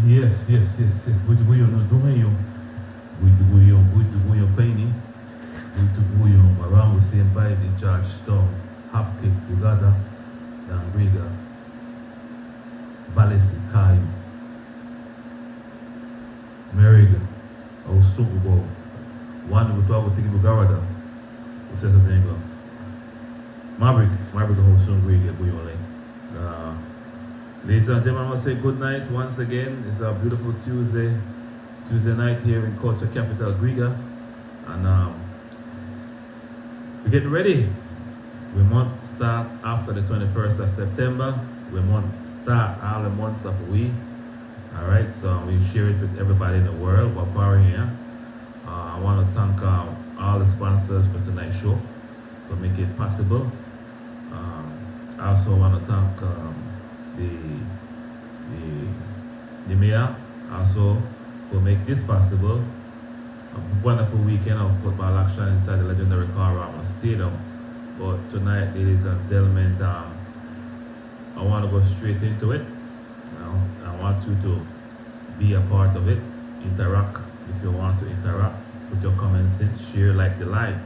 Yes, yes, yes, yes. Muito bom, no domingo. Muito bom, Penny. Muito bom, around the same by the Georgetown, half kicks together, dan Riga, Balesi Kayo, Meriga, au Super Bowl. One with our Tiki Bugarada, who says the name of Maverick, the whole soon Riga, ladies and gentlemen, I want to say good night once again. It's a beautiful Tuesday night here in culture capital Griga, and we're getting ready. We might start after the 21st of September. We might start all the months of the week. All right, so we share it with everybody in the world. We're far here. I want to thank all the sponsors for tonight's show for making it possible. I also want to thank the mayor also for making this possible. A wonderful weekend of football action inside the legendary Carrama Stadium. But tonight, ladies and gentlemen, I want to go straight into it. I want you to be a part of it, interact if you want to interact, put your comments in, share like the live.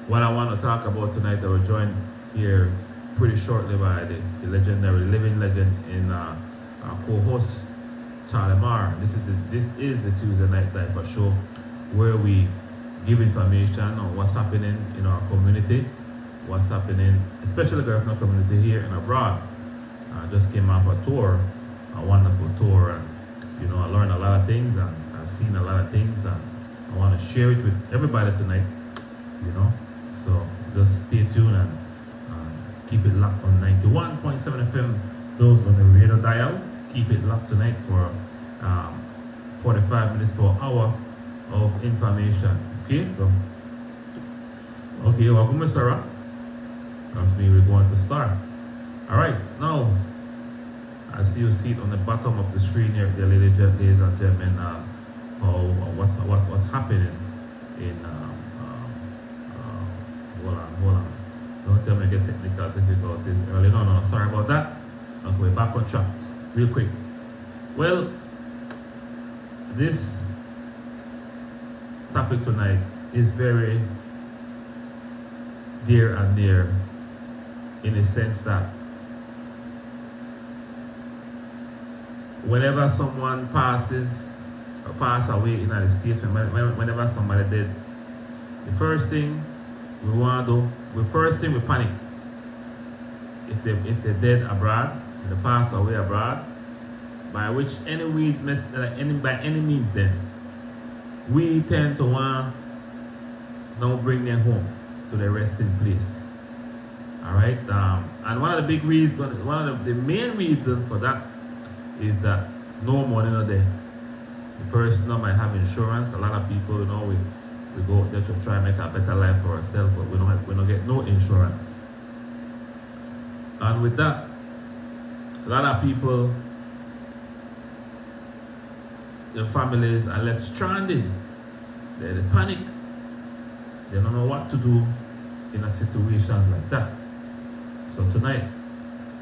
What I want to talk about tonight, I will join here pretty shortly by the legendary living legend in our co-host Charlie Marr. This is the Tuesday night DYFA show where we give information on what's happening in our community, what's happening, especially the Garifuna community here and abroad. I just came off a tour, a wonderful tour, and I learned a lot of things, and I've seen a lot of things, and I want to share it with everybody tonight. So just stay tuned and keep it locked on 91.7 FM. Those on the radio dial, keep it locked tonight for 45 minutes to an hour of information. Okay, so welcome, Miss Sarah. That's me. We're going to start. All right, now I see you see it on the bottom of the screen here, the ladies and gentlemen. What's happening in hold on. Don't tell me I get technical difficulties early. No, sorry about that. Okay, we're back on track real quick. Well, this topic tonight is very dear and near in the sense that whenever someone pass away in the United States, whenever somebody dead, the first thing we want to do, we panic. If they're dead abroad, if they passed away abroad, by any means then, we tend to want now bring them home to their resting place. Alright? And one of the main reasons for that is that no money not there. The person might have insurance. A lot of people, we go there to try and make a better life for ourselves, but we don't get no insurance. And with that, a lot of people, their families are left stranded. They panic. They don't know what to do in a situation like that. So tonight,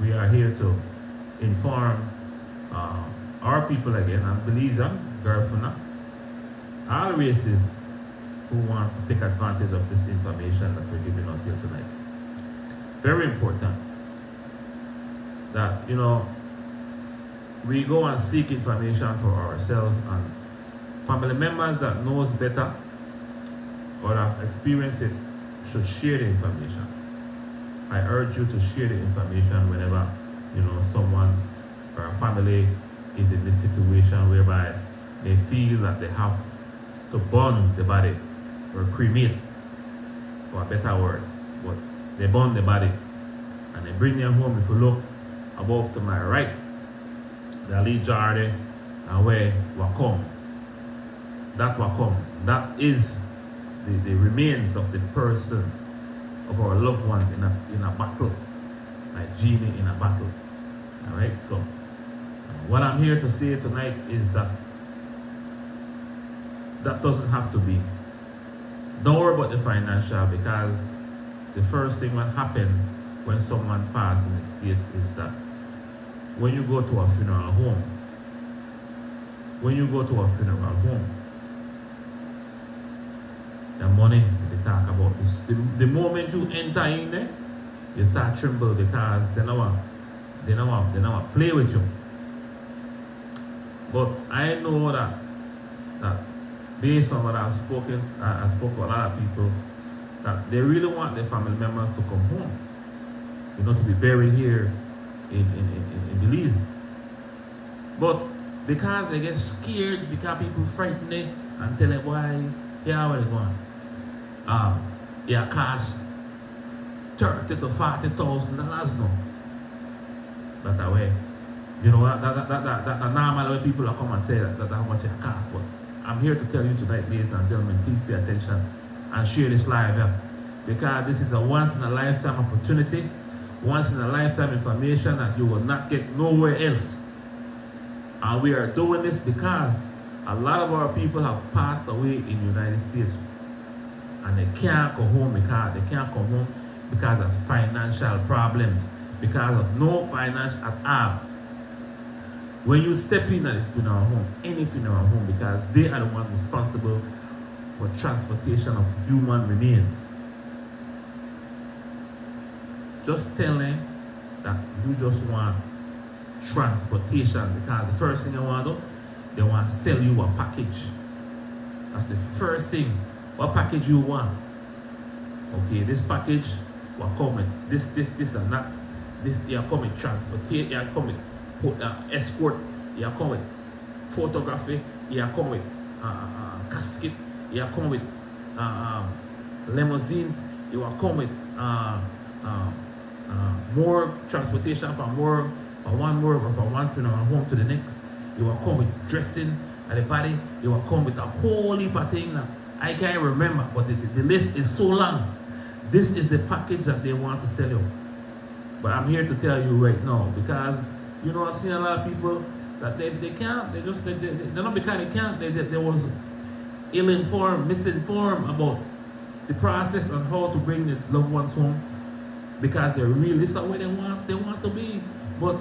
we are here to inform our people again, and Belize, Garifuna, all races who want to take advantage of this information that we're giving out here tonight. Very important that, we go and seek information for ourselves, and family members that knows better or have experienced it should share the information. I urge you to share the information whenever, someone or a family is in this situation whereby they feel that they have to burn the body or cremate, for a better word, but they burn the body and they bring them home. If you look above to my right, the lead jar there, and where Wakom, that is the remains of the person, of our loved one in a battle, like genie in a battle. All right, so what I'm here to say tonight is that doesn't have to be. Don't worry about the financial, because the first thing that happens when someone passes in the States is that when you go to a funeral home, the money they talk about this. The moment you enter in there, you start tremble because they don't want play with you. But I know that based on what I spoke to a lot of people, that they really want their family members to come home, to be buried here in Belize. But because they get scared, because people frighten them and tell them why, yeah, where they going? Cost $30,000 to $40,000 no. That way. That normal way people are come and say that how much it costs. But I'm here to tell you tonight, ladies and gentlemen, please pay attention and share this live here. Because this is a once in a lifetime opportunity, once in a lifetime information that you will not get nowhere else. And we are doing this because a lot of our people have passed away in the United States. And they can't go home because of financial problems, because of no finance at all. When you step in at a funeral home, any funeral home, because they are the ones responsible for transportation of human remains. Just tell them that you just want transportation, because the first thing they want to do, they want to sell you a package. That's the first thing. What package you want? Okay, this package will come with this and that. This you come with transportation, you come with escort, you come with photography, you come with casket, you come with limousines, you will come with more transportation from one funeral home to the next. You will come with dressing at the body, you will come with a whole heap of things that I can't remember, but the list is so long. This is the package that they want to sell you. But I'm here to tell you right now, because I've seen a lot of people that they can't, they're not because they can't, they was ill-informed, misinformed about the process on how to bring the loved ones home, because they're real, this is where they want to be. But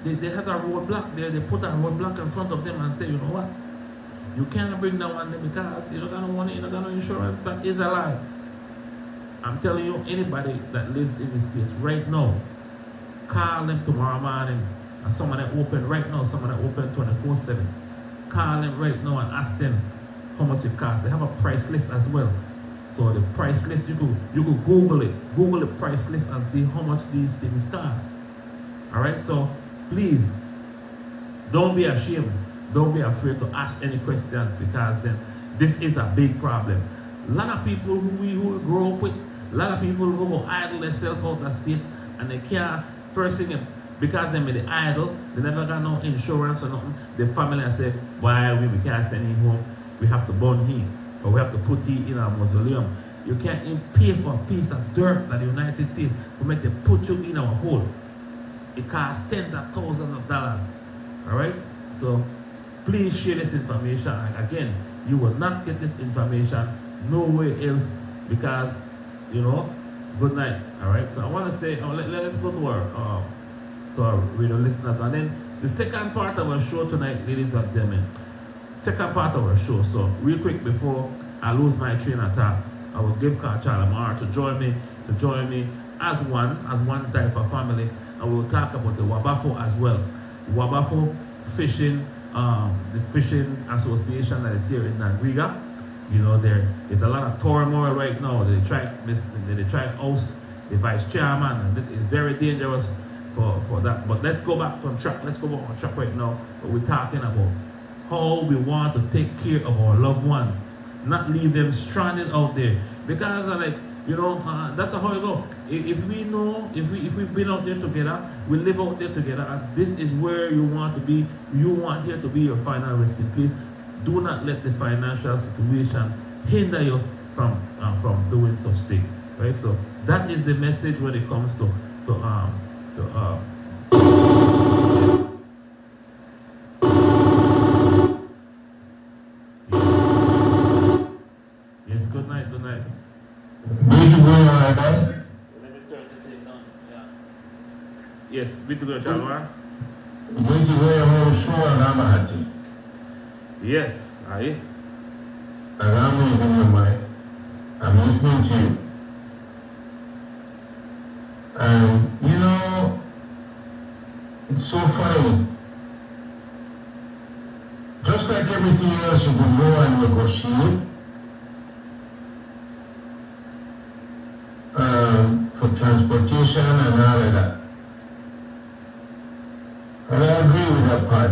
they has a roadblock there, they put a roadblock in front of them and say, you know what? You can't bring that one because you don't got no money, you don't got no insurance. That is a lie. I'm telling you, anybody that lives in this place right now, call them tomorrow morning. And someone that open right now, someone that open 24/7. Call them right now and ask them how much it costs. They have a price list as well. So the price list, you could Google it. Google the price list and see how much these things cost. Alright, so please, don't be ashamed. Don't be afraid to ask any questions, because then this is a big problem. A lot of people who we grow up with, a lot of people who will idle themselves out of states and they can't, first thing, because they made the idle, they never got no insurance or nothing. The family and say, why we can't send him home, we have to burn him, or we have to put him in a mausoleum. You can't even pay for a piece of dirt that the United States to make them put you in our hole. It costs tens of thousands of dollars. Alright? So please share this information. Again, you will not get this information nowhere else, because good night. Alright, so I want to say, let's go to our radio listeners, and then the second part of our show tonight, ladies and gentlemen, second part of our show. So real quick before I lose my train of thought, I will give Charlie Mar to join me as one DYFA family, and we'll talk about the Wabafo as well. Wabafo fishing, the fishing association that is here in Nangriga. There's a lot of turmoil right now. They try oust the vice chairman, and it is very dangerous for that. But let's go back on track. Let's go back on track right now. But we're talking about how we want to take care of our loved ones, not leave them stranded out there. Because that's how it goes. If we've been out there together, we live out there together, and this is where you want to be. You want here to be your final resting place. Do not let the financial situation hinder you from doing such thing. Right? So that is the message when it comes to yes, good night. Let me turn this thing on. Yeah. Yes, good to go, Chalwar. Yes, aye. I'm listening to you. And you know, it's so funny. Just like everything else, you can go and negotiate for transportation and all of that. And I agree with that part.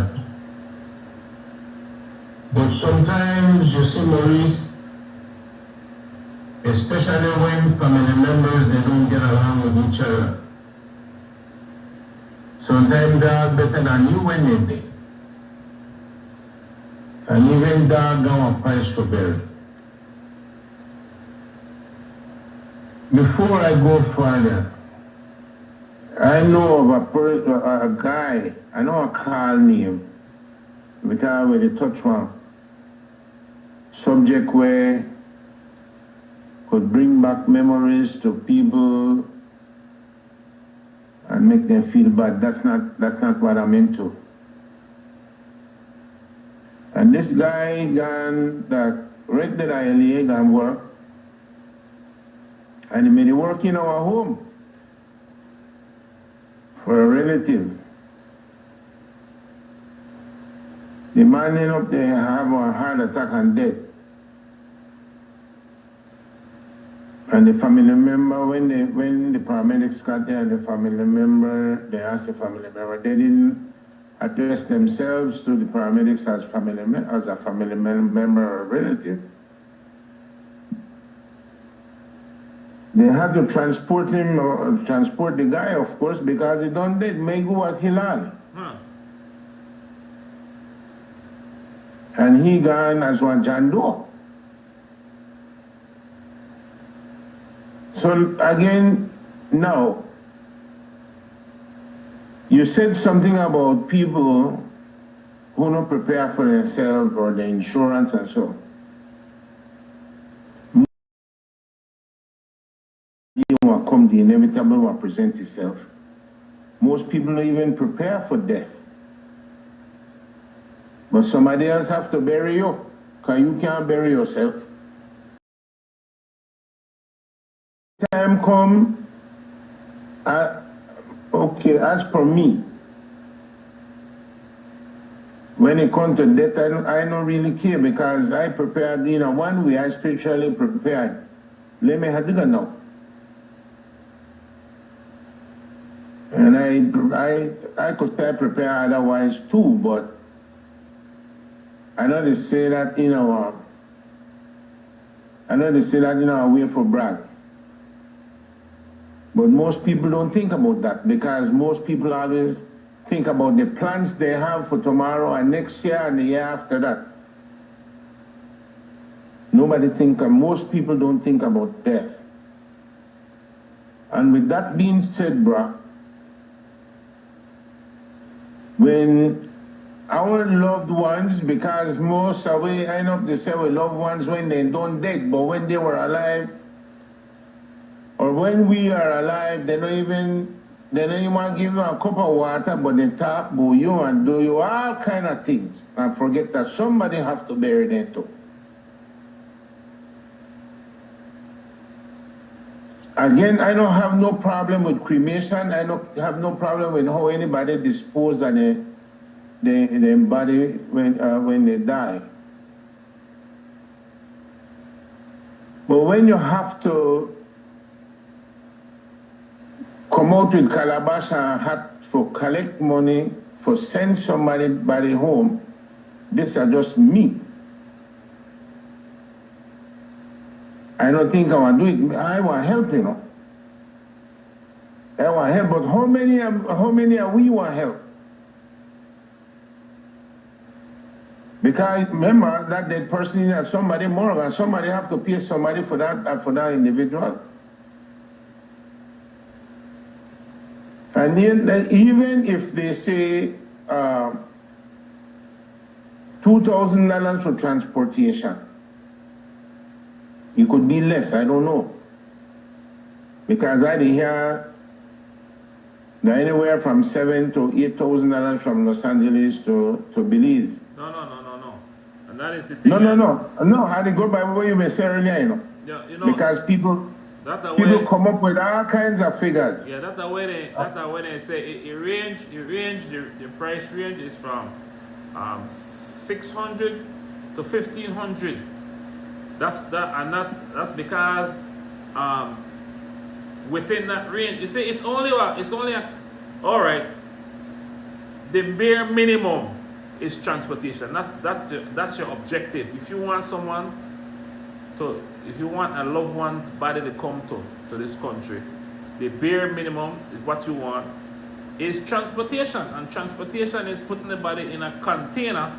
But sometimes you see, Maurice, especially when family members, they don't get along with each other. Sometimes they're better than you when they did. And even dog got a price for berry. Before I go further, I know of a guy, I know a call name, because with the touch one subject where could bring back memories to people and make them feel bad. That's not what I'm into. And this guy gone that regularly gone work, and he made it work in our home for a relative. The man ended up there have a heart attack and death. And the family member, when the paramedics got there, the family member, they asked the family member, they didn't address themselves to the paramedics as a family member or relative. They had to transport him or transport the guy, of course, because he done dead. Megu was Hilal. And he gone as one John Doe. So again, now, you said something about people who don't prepare for themselves or the insurance and so. The inevitable will present itself. Most people don't even prepare for death. But somebody else have to bury you, because you can't bury yourself. Time come, okay, as for me, when it comes to death, I don't really care, because I prepared, one way I spiritually prepared. Let me have it now. And I could prepare otherwise too, but I know they say that in our way for brag. But most people don't think about that, because most people always think about the plans they have for tomorrow and next year and the year after that. Most people don't think about death. And with that being said, bruh, when our loved ones, because most of we end up to say we loved ones when they don't dead, but when they were alive, or when we are alive, they don't even give you a cup of water, but they talk about you and do you all kind of things. And forget that somebody have to bury them too. Again, I don't have no problem with cremation. I don't have no problem with how anybody dispose of their body when they die. But when you have to come out with calabash and hat for collect money for send somebody home, this is just me. I don't think I want to do it. I want help, I want help, but how many are we want help? Because remember that dead person is somebody morgue, and somebody have to pay somebody for that individual. And then even if they say $2,000 for transportation, it could be less, I don't know. Because I did hear They're anywhere from $7,000 to $8,000 from Los Angeles to Belize. No. And that is the thing. No. How they go by what you were saying earlier, you know. Yeah, you know. Because people come up with all kinds of figures. Yeah, that's the way they say it range. The price range is from 600 to 1,500. That's because within that range, you see, it's only all right. The bare minimum is transportation. That's your objective. If you want a loved one's body to come to this country, the bare minimum is what you want is transportation, and transportation is putting the body in a container,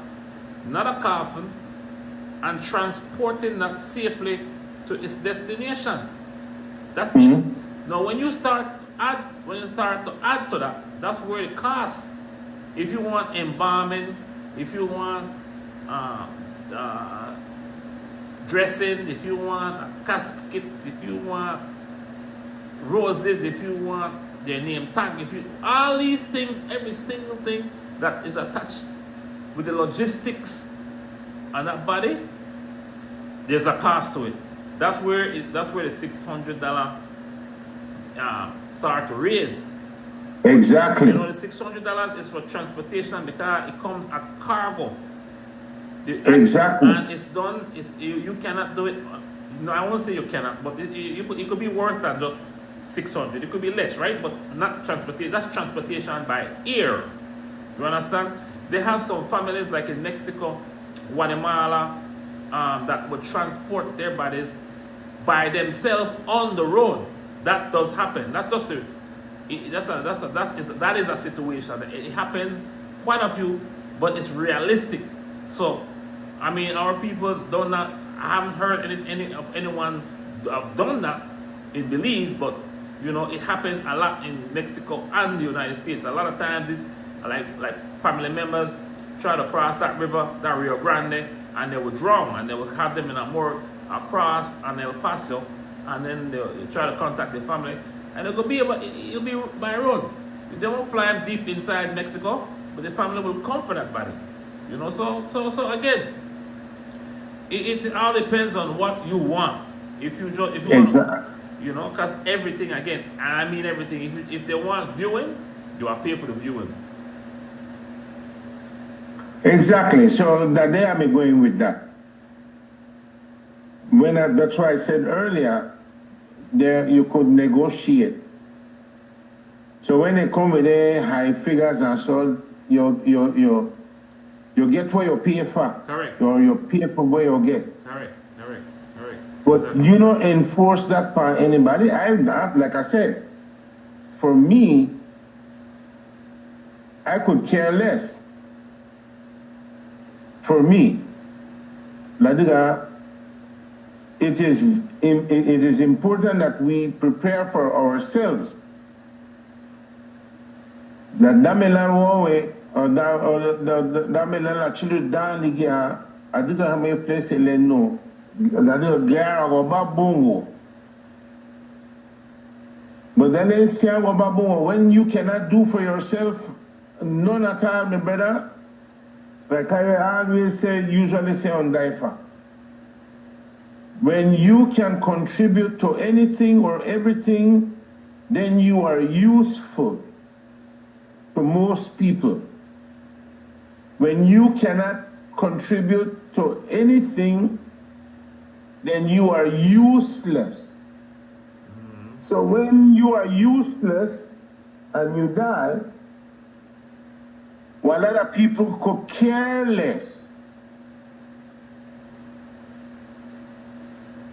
not a coffin, and transporting that safely to its destination. That's it. Now, when you start to add to that, that's where it costs. If you want embalming, if you want dressing, if you want a casket, if you want roses, if you want their name tag, all these things, every single thing that is attached with the logistics on that body, there's a cost to it. That's where the $600 start to raise. Exactly. You know, the $600 is for transportation because it comes at cargo. Exactly. And it's done. You cannot do it. No, I won't say you cannot, but it could be worse than just 600. It could be less, right? But not transportation. That's transportation by air. You understand? They have some families like in Mexico, Guatemala, that would transport their bodies by themselves on the road. That does happen. That's just that is a situation. It happens quite a few, but it's realistic. So, I mean, our people I haven't heard any of anyone have done that in Belize, but you know, it happens a lot in Mexico and the United States. A lot of times, this like family members try to cross that river, that Rio Grande, and they will drown, and they will have them in a morgue across an El Paso, and then they'll try to contact the family, and it'll be by road. They won't fly them deep inside Mexico, but the family will come for that body. You know, so again, it all depends on what you want. If you want, you know, because everything, again, and I mean everything. If they want viewing, you are paid for the viewing. Exactly. So that day I'm going with that. That's why I said earlier, there you could negotiate. So when they come with the high figures and so you get what you pay for. Correct. Or you pay for what you get. Correct. But exactly. you don't enforce that by anybody. Like I said, for me, I could care less. For me, Ladiga, it is important that we prepare for ourselves. That damelan way or damelan la chilu dan ligia adiga hame place le no that gara go babungo. But then they say go babungo when you cannot do for yourself, none at all, my brother. Like I usually say on DYFA, when you can contribute to anything or everything, then you are useful to most people. When you cannot contribute to anything, then you are useless. So when you are useless and you die, while other people could care less.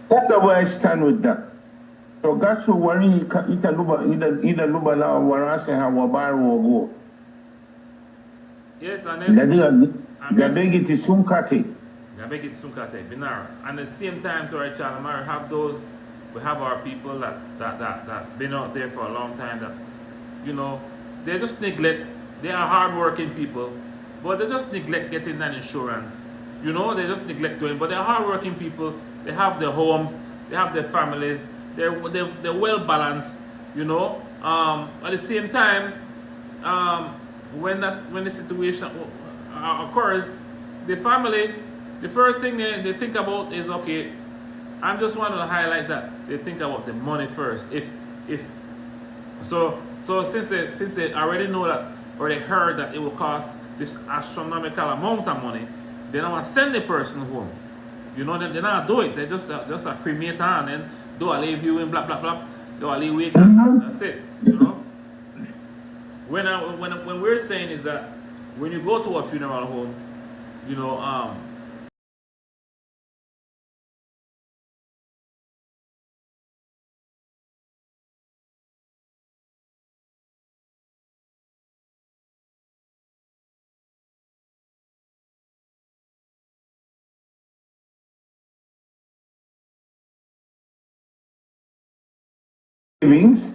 That's the way I stand with that. So God should worry either Lubala or Warase Hawabar or go. Yes, and then Gabeg it is Sumkate. Gabeg it Sumkate, Binar. And at the same time to our child, we have our people that been out there for a long time that, you know, they just neglect. They are hard-working people, but they just neglect getting that insurance. You know, they just neglect doing. But they're hard-working people. They have their homes. They have their families. They're well balanced. You know. At the same time, when the situation occurs, the family, the first thing they think about is, okay, I just want to highlight that they think about the money first. If so since they already know that, or they heard that it will cost this astronomical amount of money, they don't want to send the person home. You know, they not do it. They just a cremate on and do a leave you in blah blah blah. Do a leave wake. That's it. You know. When we're saying is that when you go to a funeral home, you know, savings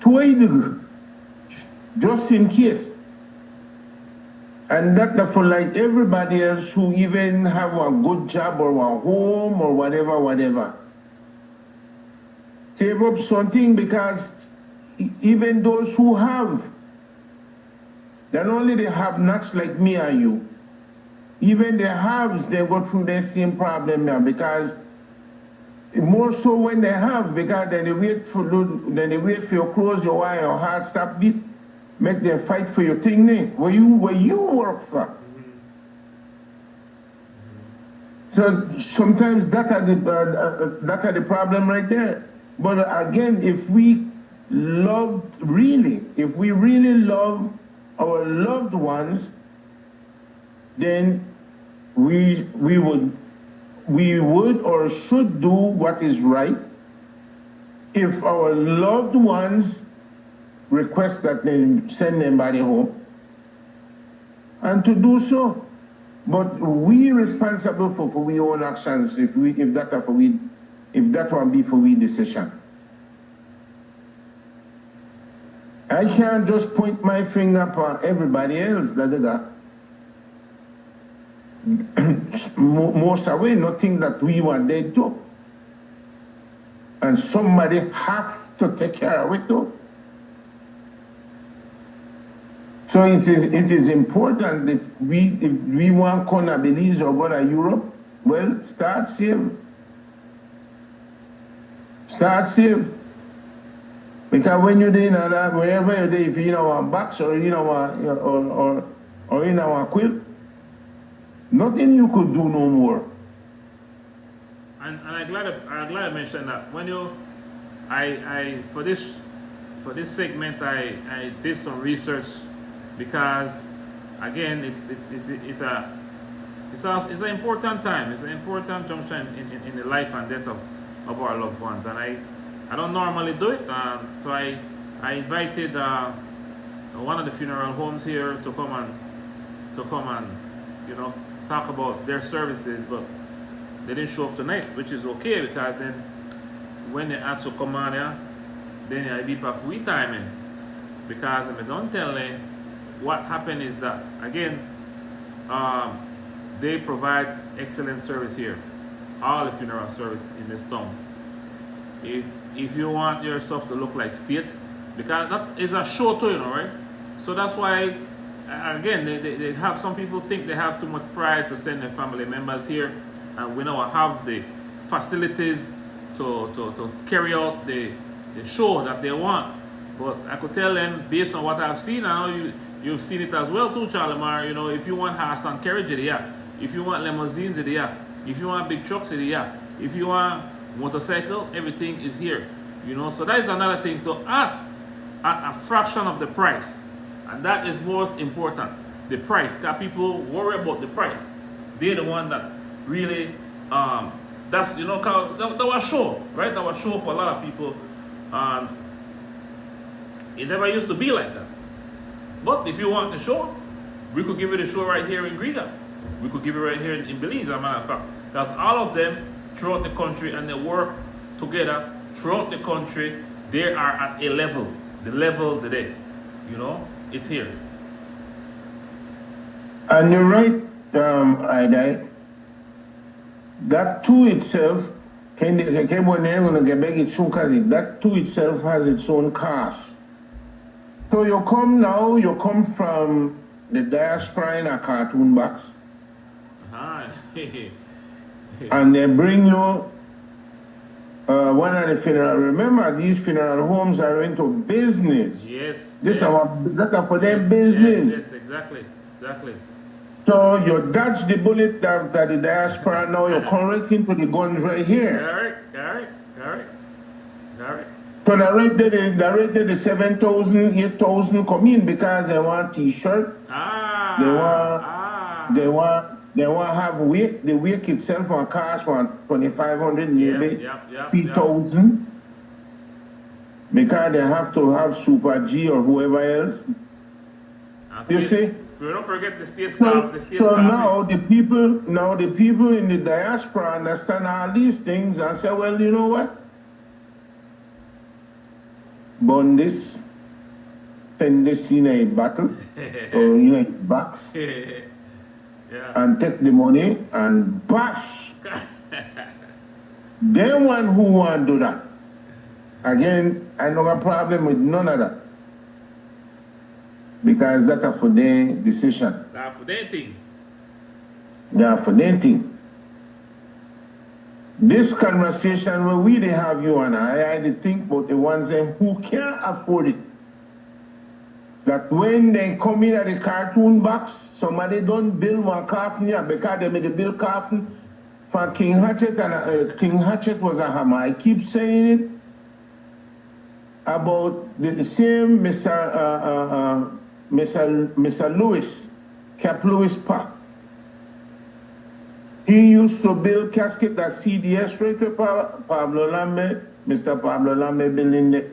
to a degree, just in case. And that for like everybody else who even have a good job or a home or whatever. Save up something, because even those who have, not only they have nuts like me and you, even the haves, they go through the same problem now, because more so when they have, because then they wait for your clothes, your eye, your heart stop beat, make them fight for your thing there, where you work for. So sometimes that are the problem right there. But again, if we really love our loved ones, then we would or should do what is right. If our loved ones request that they send them body home, and to do so. But we responsible for we own actions if that one be for we decision. I can't just point my finger at everybody else that they got. Most away, nothing that we want they do. And somebody have to take care of it too. So it is important, if we want to go to Belize or go to Europe, well, start save. Start save. Because when you're doing that, wherever you're there, if you know a box or you know or in a quilt, nothing you could do no more. And I'm glad I mentioned that. When I for this segment I did some research, because again it's an important time. It's an important junction in the life and death of our loved ones. And I don't normally do it. So I invited one of the funeral homes here to come and you know, talk about their services, but they didn't show up tonight, which is okay, because then when they ask to come on here, then I be back for timing. Because if I don't tell them, what happened is that again, they provide excellent service here, all the funeral service in this town. If you want your stuff to look like states, because that is a show too, you know, right? So that's why, again, they have, some people think they have too much pride to send their family members here, and we don't have the facilities to carry out the show that they want. But I could tell them, based on what I've seen, I know you've seen it as well too, Charlie Mar, you know, if you want horse and carriage, yeah. If you want limousines, yeah. If you want big trucks, yeah. If you want motorcycle, everything is here, you know. So that is another thing. So at a fraction of the price, and that is most important, the price, because people worry about the price. They're the one that really, that's, you know, that was show, right? That was show for a lot of people. It never used to be like that. But if you want the show, we could give you the show right here in Riga. We could give it right here in Belize, as a matter of fact. Because all of them throughout the country, and they work together throughout the country, they are at a level, the level today, you know, it's here. And you're right, Idai. That too itself, that too itself has its own cost. So you come now, you come from the diaspora in a cartoon box. And they bring you one of the funeral. Remember, these funeral homes are into business. Yes. This yes. That's for their business. Yes, exactly. So you dodge the bullet that the diaspora now you're correct into the guns right here. Correct. So they rated the 7,000, 8,000 come in because they want T-shirt. They want have wake. The wake itself will cost 2,500 maybe 3,000. Because they have to have Super G or whoever else. You see? We don't forget the state scarf. So now the people in the diaspora understand all these things and say, well, you know what? Burn this, send this in a bottle or in a box, and take the money and bash. They one who want to do that. Again, I don't have a problem with none of that. Because that's for their decision. That's for their thing. That's for their thing. This conversation where we have you and I think about the ones who can't afford it. That when they come in at the cartoon box, somebody don't build one coffin here because they made the build coffin for King Hatchet, and King Hatchet was a hammer. I keep saying it about the same Mr. Lewis, Cap Lewis Park. He used to build casket at CDS right to Pablo Lambe, Mr. Pablo Lambe building it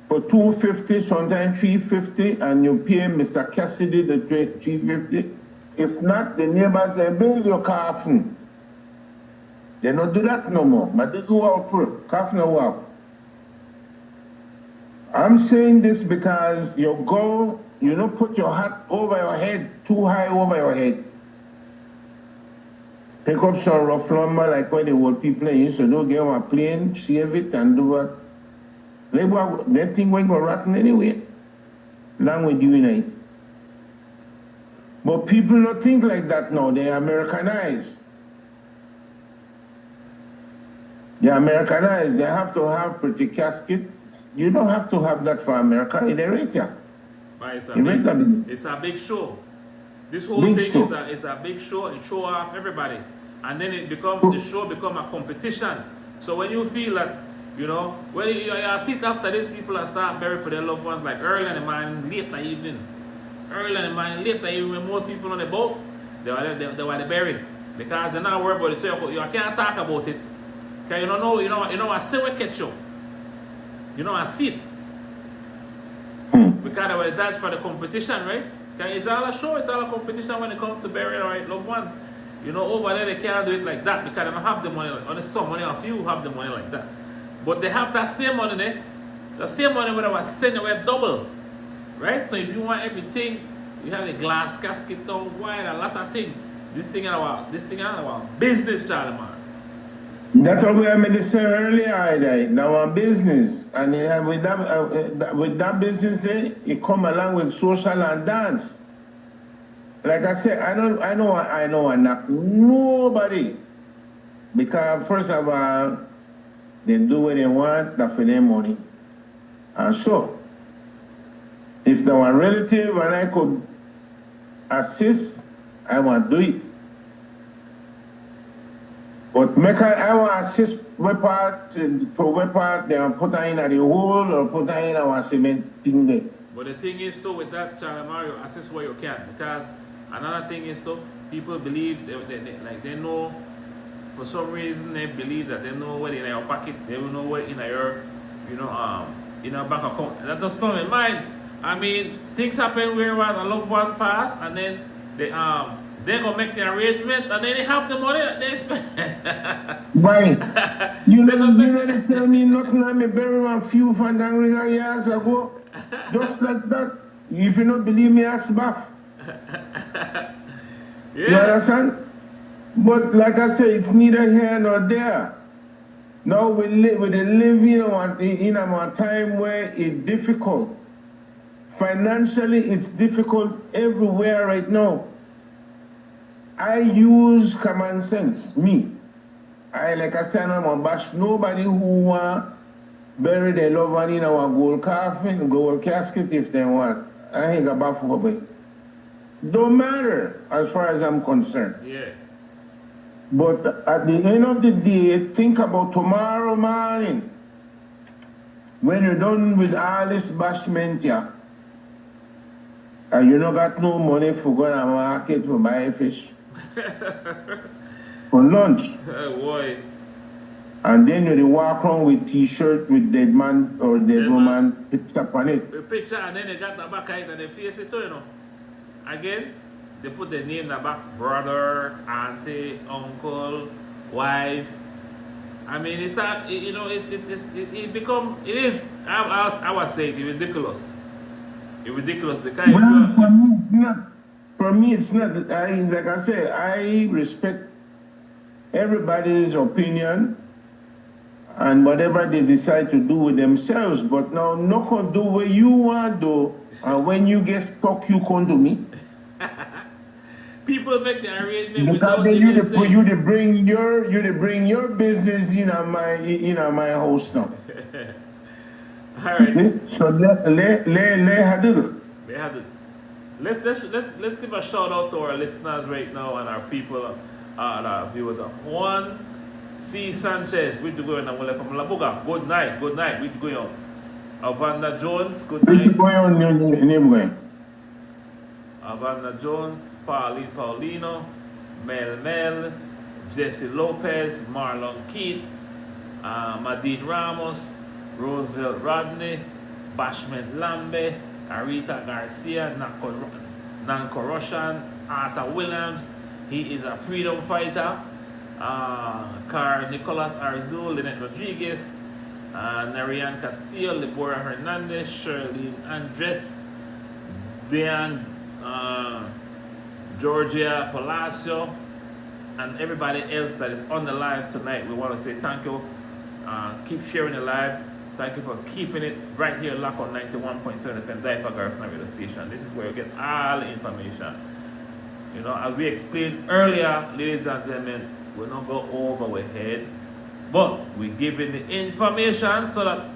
for $250, sometimes $350, and you pay Mr. Cassidy the $350. If not, the neighbors say, build your coffin. They don't do that no more, but they go out for coffin go out. I'm saying this because you don't put your hat over your head, too high over your head. Take up some rough lumber like what the old people used to do, get on a plane, shave it and do what. That thing won't go rotten anyway. Long with you in it. But people don't think like that now, they Americanized. They Americanized, they have to have pretty casket. You don't have to have that for America, in Eritrea. It's a big show. This whole thing is a big show. It show off everybody, and then the show become a competition. So when you feel that, when you sit after these people are start burying for their loved ones, like early in the morning, late in the evening, when most people on the boat, they were buried because they're not worried about it. So you can't talk about it because you don't know. I see what catch you. I see it because they were dodged for the competition, right? It's all a show, it's all a competition when it comes to burying our loved one. Over there they can't do it like that because they don't have the money. Only some money, a few have the money like that. But they have that same money there. The same money where they were sending away double. Right? So if you want everything, you have the glass casket down wide, a lot of things. This thing is our business, Charlie, man. That's what we have made say earlier, now our business. And with that business there, it come along with social and dance. Like I said, I know I'm not nobody. Because first of all, they do what they want, that's for their money. And so, if they were relative and I could assist, I want to do it. But I want to assist one part, they put her in the hole or put her in our cement thing there. But the thing is too, with that, Charlie Mario, assist where you can. Because another thing is too, people believe, they know, for some reason they believe that they know what in your pocket, they will know what in your, in your bank account. That just come in mind. I mean, things happen where a loved one pass and then they're going to make the arrangement and then they have the money that they spend. Right. You know, tell me nothing like me bury a few fandangriga years ago. Just like that. If you don't believe me, ask Buff. Yeah. You understand? But like I say, it's neither here nor there. Now we live in a time where it's difficult. Financially, it's difficult everywhere right now. I use common sense, me. Like I said, I'm gonna bash nobody who want bury their loved one in our gold coffin, gold casket if they want. I ain't got back for it. Don't matter as far as I'm concerned. Yeah. But at the end of the day, think about tomorrow morning. When you're done with all this bashment, yeah, and you don't got no money for going to market to buy fish for lunch. Oh boy. And then you walk around with t-shirt with dead man or dead woman picture on it. The picture, and then they got the back of it and they face it too, you know. Again, they put the name in the back, brother, auntie, uncle, wife. I mean, it's a, you know, it is, I was saying, it's ridiculous. It's ridiculous because for me, it's not. Like I said, I respect everybody's opinion and whatever they decide to do with themselves. But now, no can do what you want to, and when you get stuck, you come to me. People make the arrangement because without you to bring your business in my house now. All right. So let Let's give a shout out to our listeners right now and our people, our viewers. Juan C. Sanchez, we to go on from Labuga. Good night. We to go on. Avanda Jones, good night. Avanda Jones, Paulino, Mel, Jesse Lopez, Marlon Keith, Madine Ramos, Roosevelt Rodney, Bashment Lambe, Arita Garcia, Nanko Roshan, Arthur Williams, he is a freedom fighter, Car Nicolas Arzul, Lynette Rodriguez, Narian Castillo, Deborah Hernandez, Shirlene Andres, Diane Georgia Palacio, and everybody else that is on the live tonight. We want to say thank you. Keep sharing the live. Thank you for keeping it right here locked on 91.7 FM DYFA Garifuna Radio Station. This is where you get all the information. You know, as we explained earlier, ladies and gentlemen, we'll not go over our head, but we're giving the information so that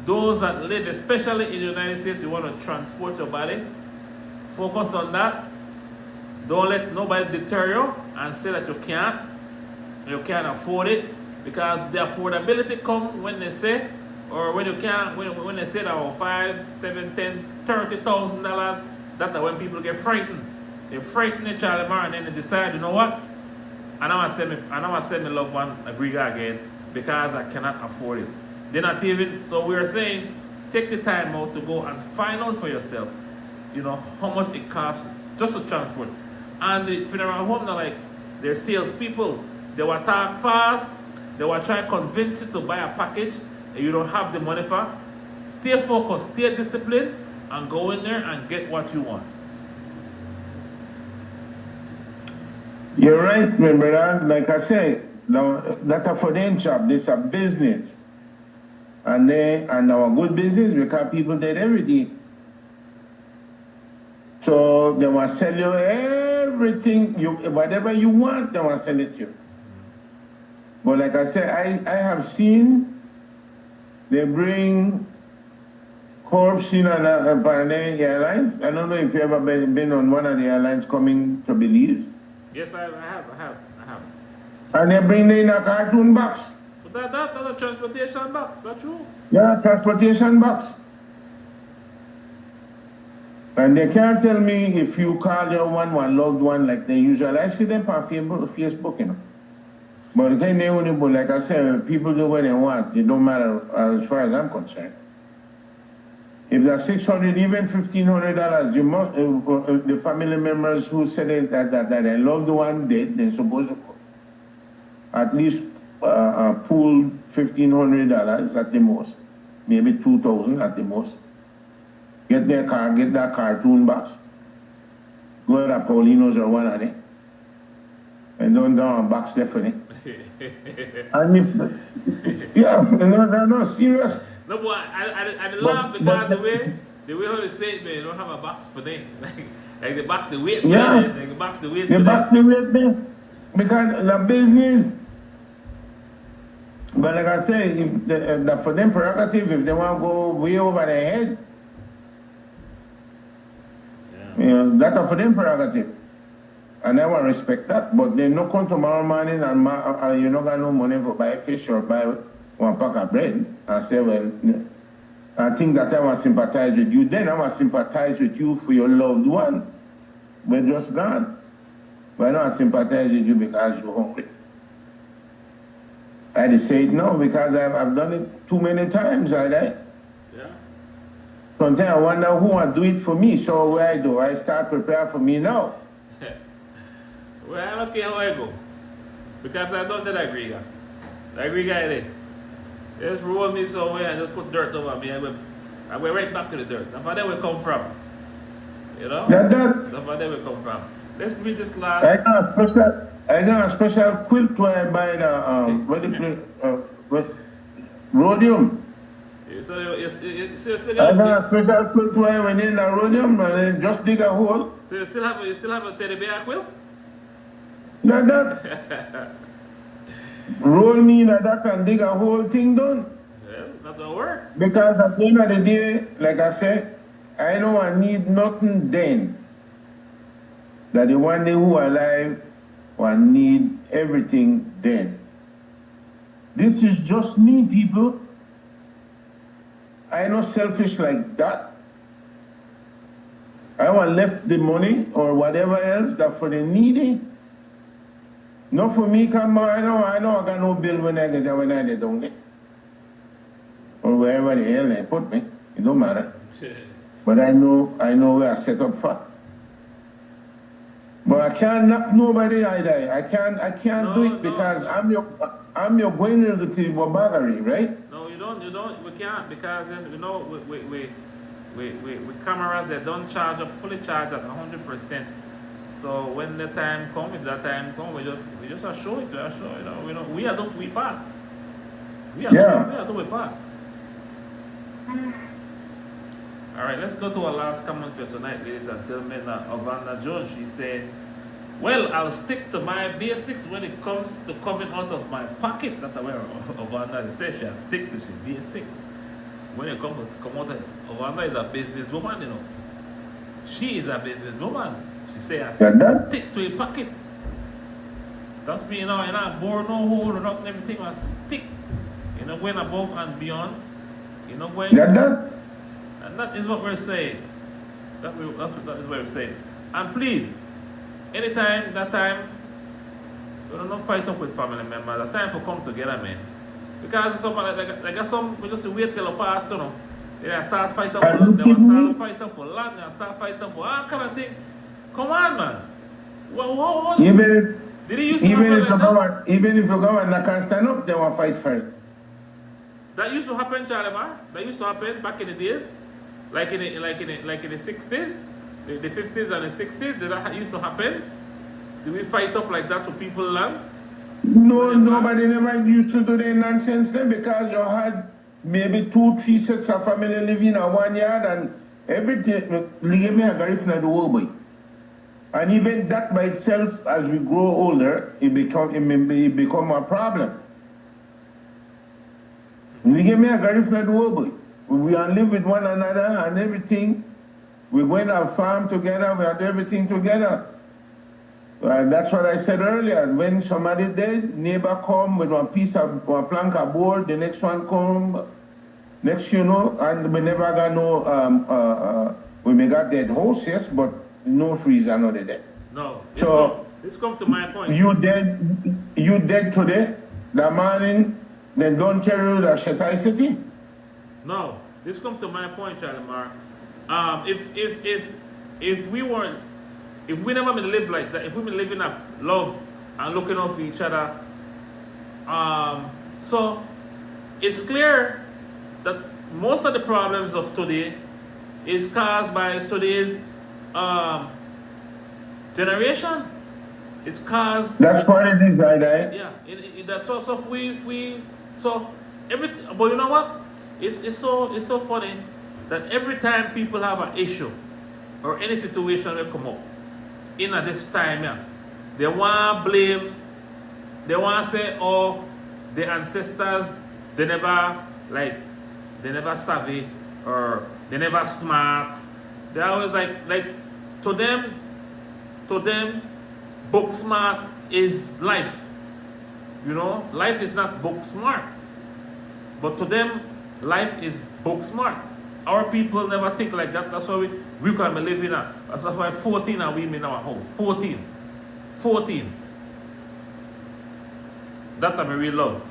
those that live, especially in the United States, you want to transport your body, focus on that. Don't let nobody deter you and say that you can't afford it, because the affordability comes when they say, or when you can't, when they say that $5, $7, $10, $30,000, that's when people get frightened. They frighten the child and then they decide, you know what? I know I send my loved one a Griga again because I cannot afford it. They're not even, so we're saying, take the time out to go and find out for yourself, you know, how much it costs just to transport. And the funeral home, they're like, they're salespeople. They will talk fast. They will try to convince you to buy a package and you don't have the money for. Stay focused, stay disciplined, and go in there and get what you want. You're right, my brother. Like I said, that's a foreign job. This is a business. And our good business because people did every day. So they will sell you everything, whatever you want, they will sell it to you. But like I said, I have seen they bring corpse in on the airlines. I don't know if you ever been on one of the airlines coming to Belize. Yes, I have. And they bring them in a cartoon box. But that's a transportation box, that's true. Yeah, transportation box. And they can't tell me if you call your one loved one like they usually. I see them on Facebook, you know. But they only, like I said, people do what they want. It don't matter as far as I'm concerned. If that's $600, even $1,500, you must, the family members who said that their loved one dead, they're supposed to at least pool $1,500 at the most, maybe $2,000 at the most. Get their car, get that cartoon box. Go to Paulino's or one of them. and don't down box Stephanie. And if, yeah, no, serious. No, but I laugh because the way how they say it, man, you don't have a box for them. Like the box the weight for them. Like the box the weight for them. The box the weight there. Because the business, but like I say, if the for them prerogative, if they want to go way over their head, that's for them prerogative. And I want to respect that. But they no come tomorrow morning and you not got no money for buy fish or buy one pack of bread and say, well, I think that I want to sympathize with you. Then I want to sympathize with you for your loved one. We're just gone. But I don't sympathize with you because you're hungry. I just say it now because I've done it too many times, right? Yeah. Sometimes I wonder who will do it for me. So what I do, I start prepare for me now. Well, I don't care how I go. Because I don't that agree guy. The agree guy there. They just roll me somewhere and just put dirt over me. I went right back to the dirt. That's where they will come from. You know? That's where they will come from. Let's read this class. I got a special quilt where I buy the rhodium. So I got a special quilt where I went in the rhodium and then just dig a hole. So you still have a teddy bear quilt? That. Roll me in that and dig a whole thing done. Well, that don't work. Because at the end of the day, like I said, I know I need nothing then. That the one day who are alive will need everything then. This is just me, people. I not selfish like that. I want left the money or whatever else that for the needy. Not for me, come on, I know I got no bill when I get there when I get down there. Or wherever the hell they put me. It don't matter. But I know where I set up for. But I can't knock nobody either. I can't do it because I'm your going to Wabagari, right? No, you don't, we can't because then we cameras that don't charge up, fully charged at 100%. So when the time comes, we just are show it, we are doing we part. We are doing part. Alright, let's go to our last comment for tonight, ladies and gentlemen. Ovanda George, he said, well, I'll stick to my basics when it comes to coming out of my pocket. That's where Ovanda says she'll stick to she basics. When it comes to come out of Ovanda is a businesswoman, you know. She is a businesswoman. She say I stick to a pocket. That's me, you're not bored, no hole, or nothing, everything I stick. Going above and beyond. Going. And that is what we're saying. That is what we're saying. And please, anytime, that time, we don't fight up with family members. The time for come together, man. Because somebody like some we just wait till the past, They start fight up for land, they start fight up for land, they start fight up for all kind of thing. Come on, man. What? Even if you go and can't stand up, they will fight for it. That used to happen, Charlie, man. That used to happen back in the days. Like in the 60s, the 50s and the 60s, did that used to happen? Did we fight up like that to people land? No, nobody never used to do the nonsense then because you had maybe 2-3 sets of family living in one yard and everything. DYFA Garifuna Wabagari. And even that by itself, as we grow older, it become a problem. DYFA Garifuna Wabagari. We are live with one another and everything. We went and farm together, we had everything together. That's what I said earlier. When somebody dead, neighbor come with one plank of board, the next one come, and we never got no, we may got dead horse, yes, but no trees are not dead. No. So this come to my point. You dead today, the morning, then don't carry you to Shetai City? No, this comes to my point, Charlie Mar. If we never been live like that, if we been living up love and looking out for each other, so it's clear that most of the problems of today is caused by today's generation. It's cause That's what it is, right? yeah, that's also so every but you know what? It's so funny that every time people have an issue or any situation will come up in at this time, yeah, they want blame, they want to say, oh, the ancestors they never like they never savvy or they never smart. They always like to them book smart is life. You know, life is not book smart. But to them, life is book smart. Our people never think like that. That's why we can be living at. That's why 14 are women in our house. 14. 14. That I really love.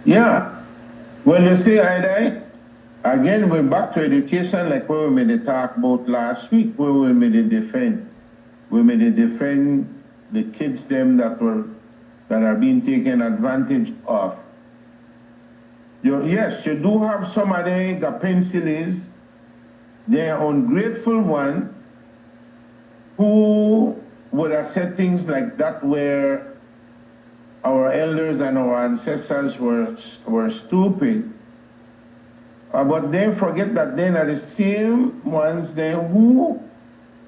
Yeah. Well, you see, again, we're back to education like we made a talk about last week, where we made a defend. We made a defend the kids them that are being taken advantage of. Yes, you do have some of them got pencils. They're ungrateful one who would have said things like that where our elders and our ancestors were stupid. But they forget that they are the same ones then who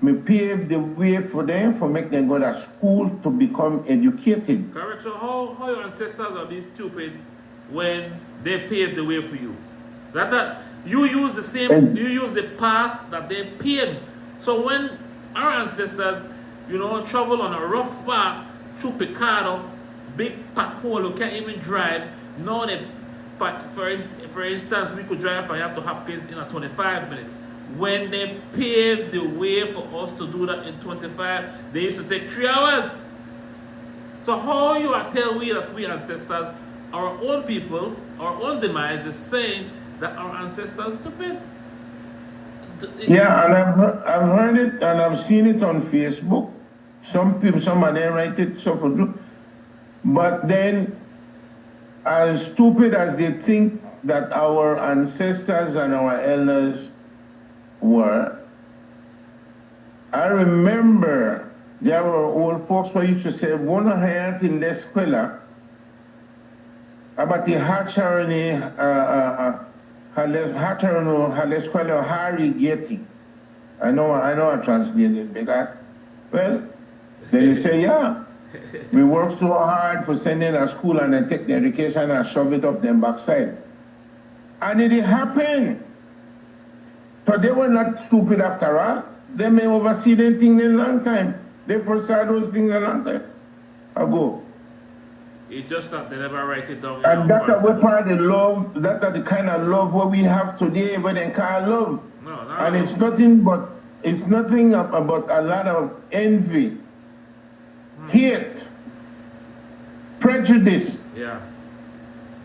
may pave the way for them for make them go to school to become educated. Correct. So how your ancestors are being stupid when they paved the way for you? That you use the same, you use the path that they paved. So when our ancestors, you know, travel on a rough path through Picado, big pothole, you can't even drive. Now they, for instance, we could drive from here to Hopkins in 25 minutes. When they paved the way for us to do that in 25, they used to take 3 hours. So how you are telling we that we ancestors, our own people, our own demise is saying that our ancestors are stupid? Yeah, and I've heard it and I've seen it on Facebook. Some people, some of them write it so for true. But then, as stupid as they think that our ancestors and our elders were, I remember there were old folks who used to say, "One hayat in the escuela about the hatchery, escuela Harry getting." I know I translated because, well, then they say, yeah, we work so hard for sending a school and they take the education and shove it up their backside. And it happened. So they were not stupid after all. They may oversee their thing in a long time. They foresaw those things a long time ago. It's just that they never write it down. And that's what part of the love, that's the kind of love what we have today, what they call love. No, and it's nothing about a lot of envy, hate, prejudice. Yeah.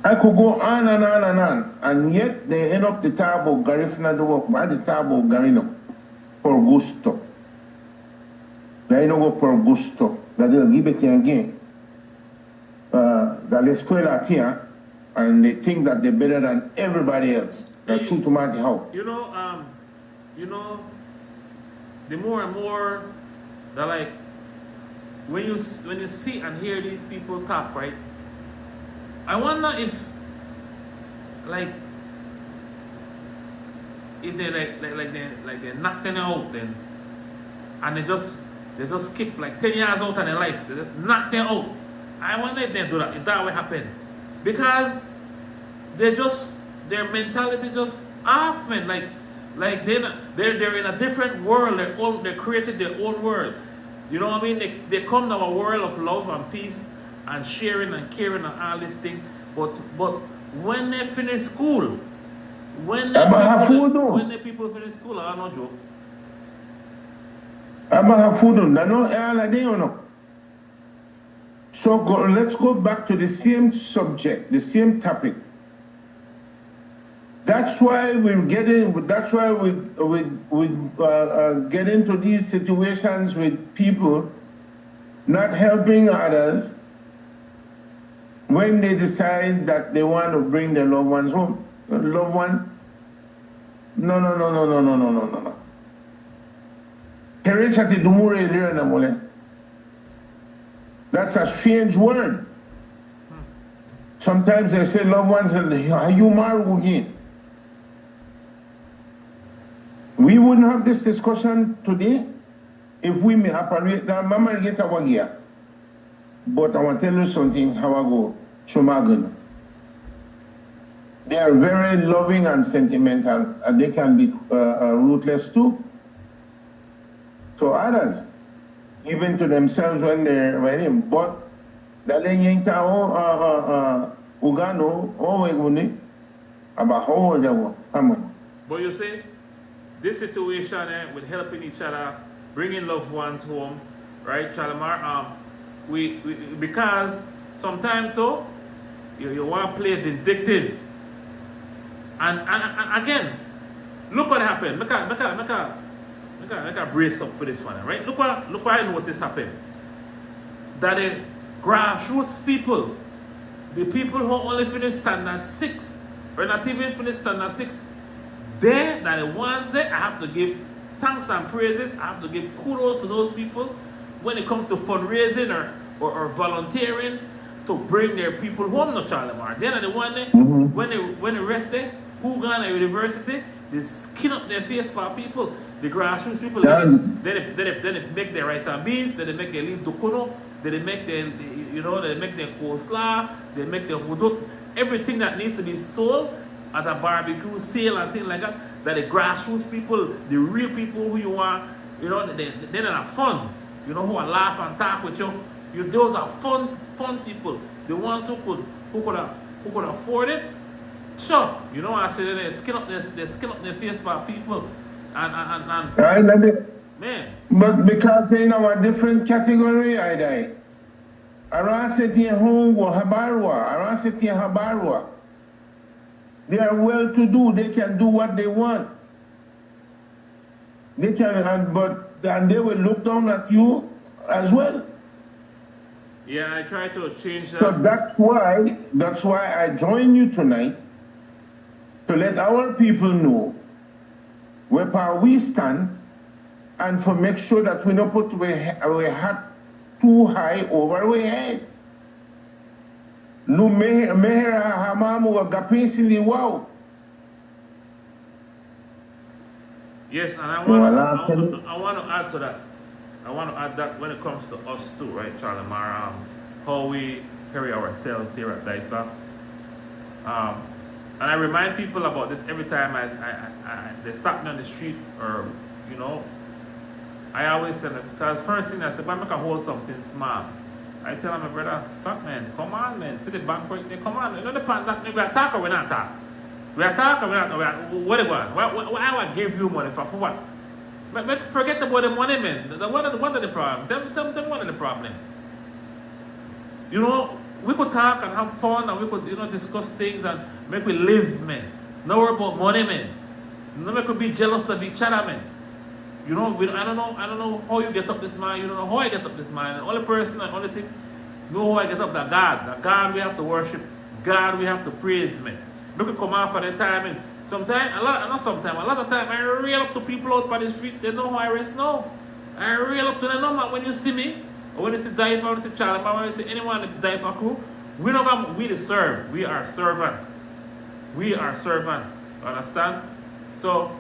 I could go on and on and on, and yet they end up the table Garifuna Wabagari, the table Garino, por gusto. They don't go por gusto. They'll give it again. La escuela here, and they think that they're better than everybody else. That's true to Marty how. You know, the more and more that like when you see and hear these people talk, right? I wonder if they knock them out then, and they just skip like 10 years out of their life. They just knock them out. I wonder if they do that. If that will happen, because their mentality just off, man. Like they're in a different world. They created their own world. You know what I mean? They come to a world of love and peace and sharing and caring and all this thing. But when they finish school, when the people finish school, I don't know, Joe. So let's go back to the same subject, the same topic. That's why we get into these situations with people not helping others when they decide that they want to bring their loved ones home. Loved ones? No. That's a strange word. Sometimes they say loved ones, and you marry again. We wouldn't have this discussion today if we may operate that mama get our gear. But I want to tell you something, how I go, Shumagan. They are very loving and sentimental, and they can be ruthless too. To others, even to themselves when they're ready. But that they ain't Ugano, about how old they were. But you see, this situation with helping each other, bringing loved ones home, right, Chalamar? We because sometimes though you want to play vindictive, and again, look what happened. Make a brace up for this one, right? Look what I noticed happened. That the grassroots people, the people who only finished standard 6, or not even finished standard 6, they're the ones that I have to give thanks and praises. I have to give kudos to those people when it comes to fundraising or volunteering to bring their people home to Charlemont. They're the one that, when they rest there, who gone to university, they skin up their face for people. The grassroots people, then they make their rice and beans, then they make their leaf dukuno, then they make their, they make their coleslaw, they make their hudut, everything that needs to be sold at a barbecue sale and things like that the grassroots people, the real people who you want, they're not fun, who are laugh and talk with you. Those are fun people. The ones who could afford it. Sure, I say they skin up their face by people and man. But because they're in our different category, I around city home or Habarwa. They are well to do, they can do what they want. They can, and they will look down at you as well. Yeah, I try to change that. So that's why I join you tonight to let our people know where we stand and for make sure that we don't put our hat too high over our head. No mehera hamamu wa gapisi wow. Yes, and I want to add to that. I want to add that when it comes to us too, right, Charlemont, how we carry ourselves here at DYFA. And I remind people about this every time they stop me on the street, or I always tell them, because first thing I say, if I make a hold something small, I tell my brother, stop man, come on man, see the bank right there, come on. The part that we are talking or we not talk. We are talking or we not, what I will give you money for what? But forget about the money, man. One of the problem. Tell one of the problem. We could talk and have fun and we could, discuss things and make we live, man. No worry about money, man. No make we be jealous of each other, man. I don't know how you get up this mind. You don't know how I get up this mind. The only person, the only thing, know how I get up, that God. That God we have to worship. God we have to praise, man. We could come out for the time, and sometimes, a lot of time, I reel up to people out by the street. They know how I rest now. I reel up to them, no man, when you see me, or when you see DYFA, when you see Charlie, when you see anyone in the DYFA crew, we don't come, we serve. We are servants. We are servants. Understand? So,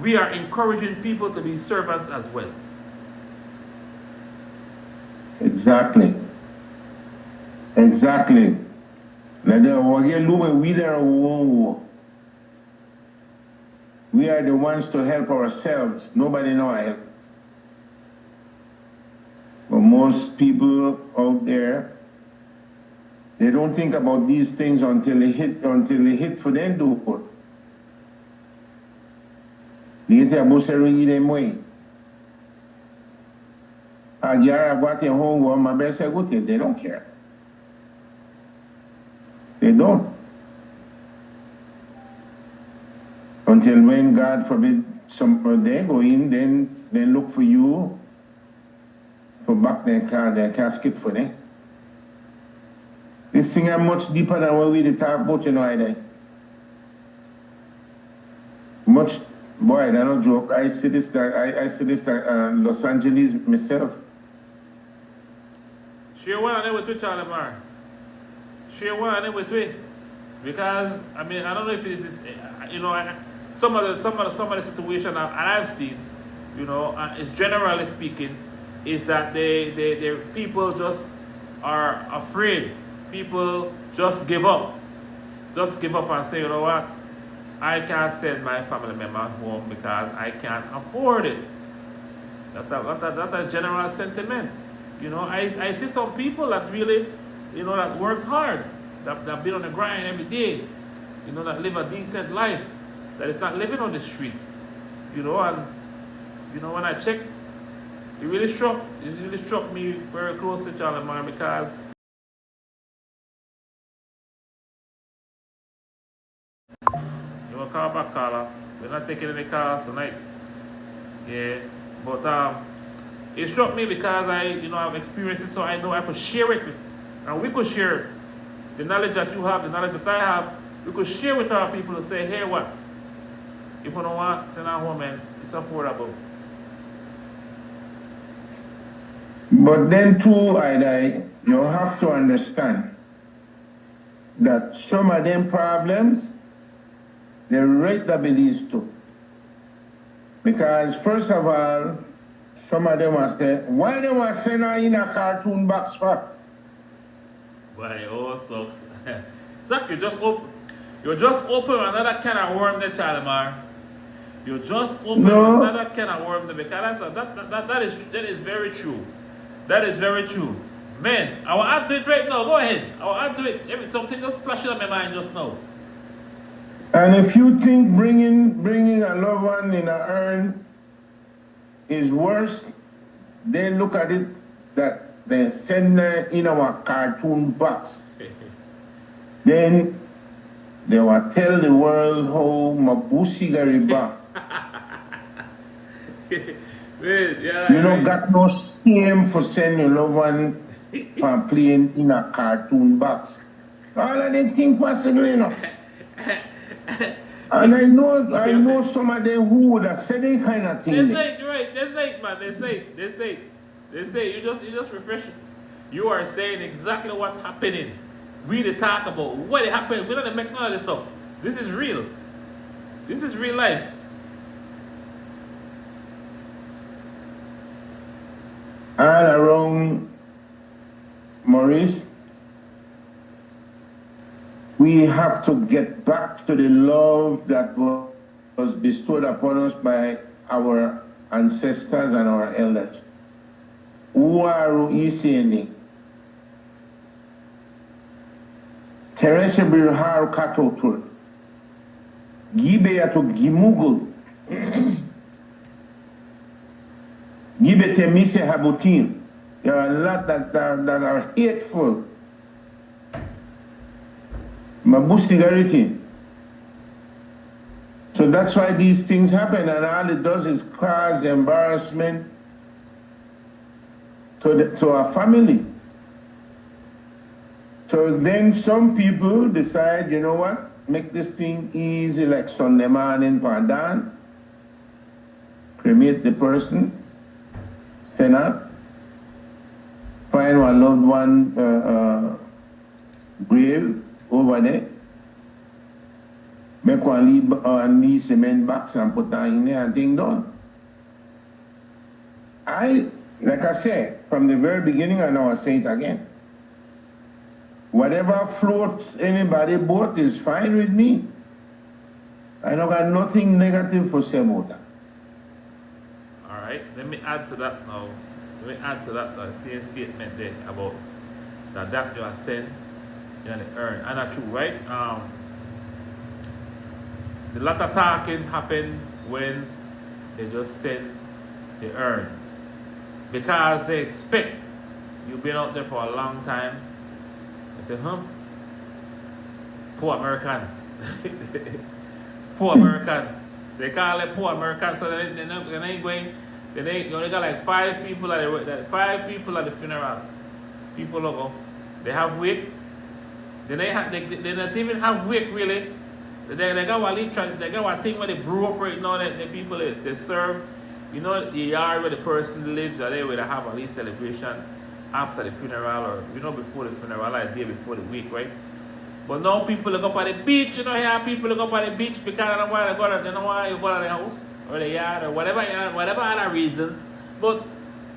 we are encouraging people to be servants as well. Exactly. We are the ones to help ourselves. Nobody know I help. But most people out there, they don't think about these things until they hit for them door. They don't care. They don't. Until when, God forbid, they go in, then look for you for back their casket for them. This thing is much deeper than what we talk about, either. Much. Boy, I don't joke. I see this Los Angeles myself. Share one of them with Charlie Mar. Share one of them with me. Because I mean I don't know if it is you know some of the situation I've seen, you know, is generally speaking, is that they people just are afraid. People just give up. Just give up and say, you know what? I can't send my family member home because I can't afford it. That's a general sentiment. You know, I see some people that really, you know, that works hard, that been on the grind every day, you know, that live a decent life, that is not living on the streets. You know, and you know, when I check, it really struck me very closely, Charlie Man, because you want to call back, caller. We're not taking any calls tonight. Yeah, but it struck me because I've experienced it, so I know I could share it with, and we could share the knowledge that you have, the knowledge that I have. We could share with our people to say, hey, what? If you don't want, send our home, and it's affordable. But then too, you have to understand that some of them problems, they're rateabilities too. Because first of all, some of them are saying, why they want to send her in a cartoon box for? Why, oh, sucks. Zach, you just open another can of worm there, Chalimar. You just open another can of worm there, because that is very true. That is very true. Man, I will add to it right now. Go ahead. I will add to it. Something just flashed on my mind just now. And if you think bringing a loved one in an urn is worse, then look at it that they send her in our cartoon box. Then they will tell the world how Mabusi Gariba. You know, got no shame for sending your loved one for playing in a cartoon box. All of them think possible, you know. And I know some of them who would have said that kind of thing. They say, right, man. They say, you just refresh. You are saying exactly what's happening. We to talk about what happened. We don't make none of this up. This is real. This is real life. All around Maurice, we have to get back to the love that was bestowed upon us by our ancestors and our elders. Uwaru iseni. Terese Birhar Katotur. Gibe yato Gimugul. Gibe Temise Habutin. There are a lot that are hateful. Mabushi. So that's why these things happen, and all it does is cause embarrassment to our family. So then some people decide, you know what, make this thing easy, like Sunday morning, Pandan, cremate the person, send out, find one loved one grave over there, make one leave cement box and put that in there and thing done. Like I said, from the very beginning, and I'll say it again, whatever floats anybody's boat is fine with me. I don't got nothing negative for say about that. All right, let me add to that now. Let me add to that same statement there about that you are saying in the urn. And that's true, right? The lot of talking happen when they just send the urn. Because they expect you've been out there for a long time. They say, poor American. Poor American. They call it poor American, so they ain't going. They only got like 5 people at the funeral. People go. They have wake. They don't even have wake really. They got one thing where they brew up right now that the people they serve. You know the yard where the person lives, that they will have a least celebration. after the funeral or, before the funeral, like the day before the week, right? But now people look up at the beach, here people look up at the beach because they don't want to go to, they don't want to go to the house or the yard or whatever, whatever other reasons. But